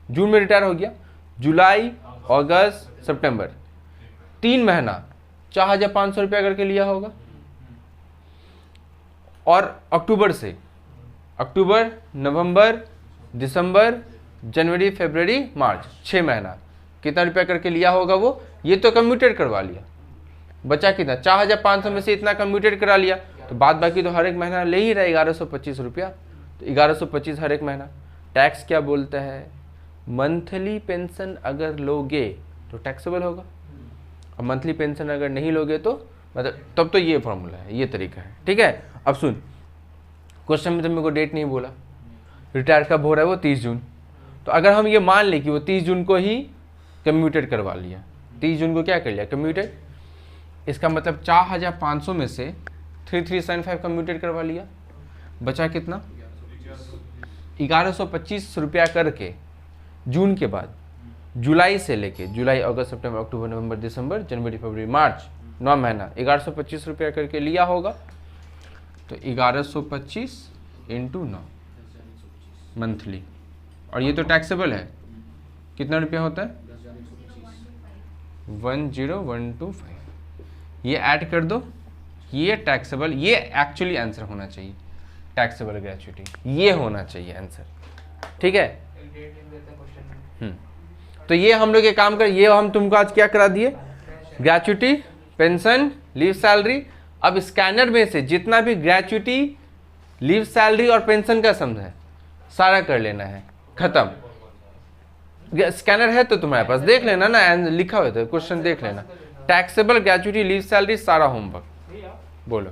जून में रिटायर हो गया, जुलाई अगस्त सितंबर 3 महीना, 4,500 रुपया करके लिया होगा। और अक्टूबर से, अक्टूबर, नवंबर, दिसंबर, जनवरी, फरवरी, मार्च, 6 महीना कितना रुपया करके लिया होगा वो, ये तो कम्यूटेड करवा लिया। बचा कितना, 4,500 में से इतना कम्यूटेड करा लिया, तो बाद बाकी तो हर एक महीना ले ही रहा है 1125 रुपया, तो 1125 हर एक महीना। टैक्स क्या बोलता है, मंथली पेंशन अगर लोगे तो टैक्सेबल होगा, और मंथली पेंशन अगर नहीं लोगे तो मतलब तब तो ये फॉर्मूला है, ये तरीका है, ठीक है। अब सुन, क्वेश्चन में तो मेरे को डेट नहीं बोला, रिटायर कब हो रहा है वो 30 जून, तो अगर हम ये मान लें कि वो 30 जून को ही कम्यूटेड करवा लिया, 30 जून को क्या कर लिया, कम्यूटेड, इसका मतलब 4,500 में से 3375 कम्यूटेड करवा लिया, बचा कितना 1125 रुपया करके जून के बाद जुलाई से लेके, जुलाई, अगस्त, सितंबर, अक्टूबर, नवंबर, दिसंबर, जनवरी, फरवरी, मार्च, 9 महीना 1125 रुपया करके लिया होगा, तो 1125 इंटू 9 मंथली, और ये तो टैक्सेबल है, कितना रुपया होता है 10125, ये ऐड कर दो, ये टैक्सेबल, ये एक्चुअली आंसर होना चाहिए, टैक्सेबल ग्रेच्युटी ये होना चाहिए आंसर, ठीक है। तो ये हम लोग ये काम कर, ये हम तुमको आज क्या करा दिए, ग्रेच्युटी, पेंशन, लीव सैलरी। अब स्कैनर में से जितना भी ग्रेच्युटी, लीव सैलरी और पेंशन का सम है सारा कर लेना है, खत्म। स्कैनर है तो तुम्हारे पास देख लेना ना, लिखा हुआ था क्वेश्चन, देख लेना, टैक्सेबल, ग्रेच्युटी, लीव सैलरी, सारा होमवर्क। बोलो।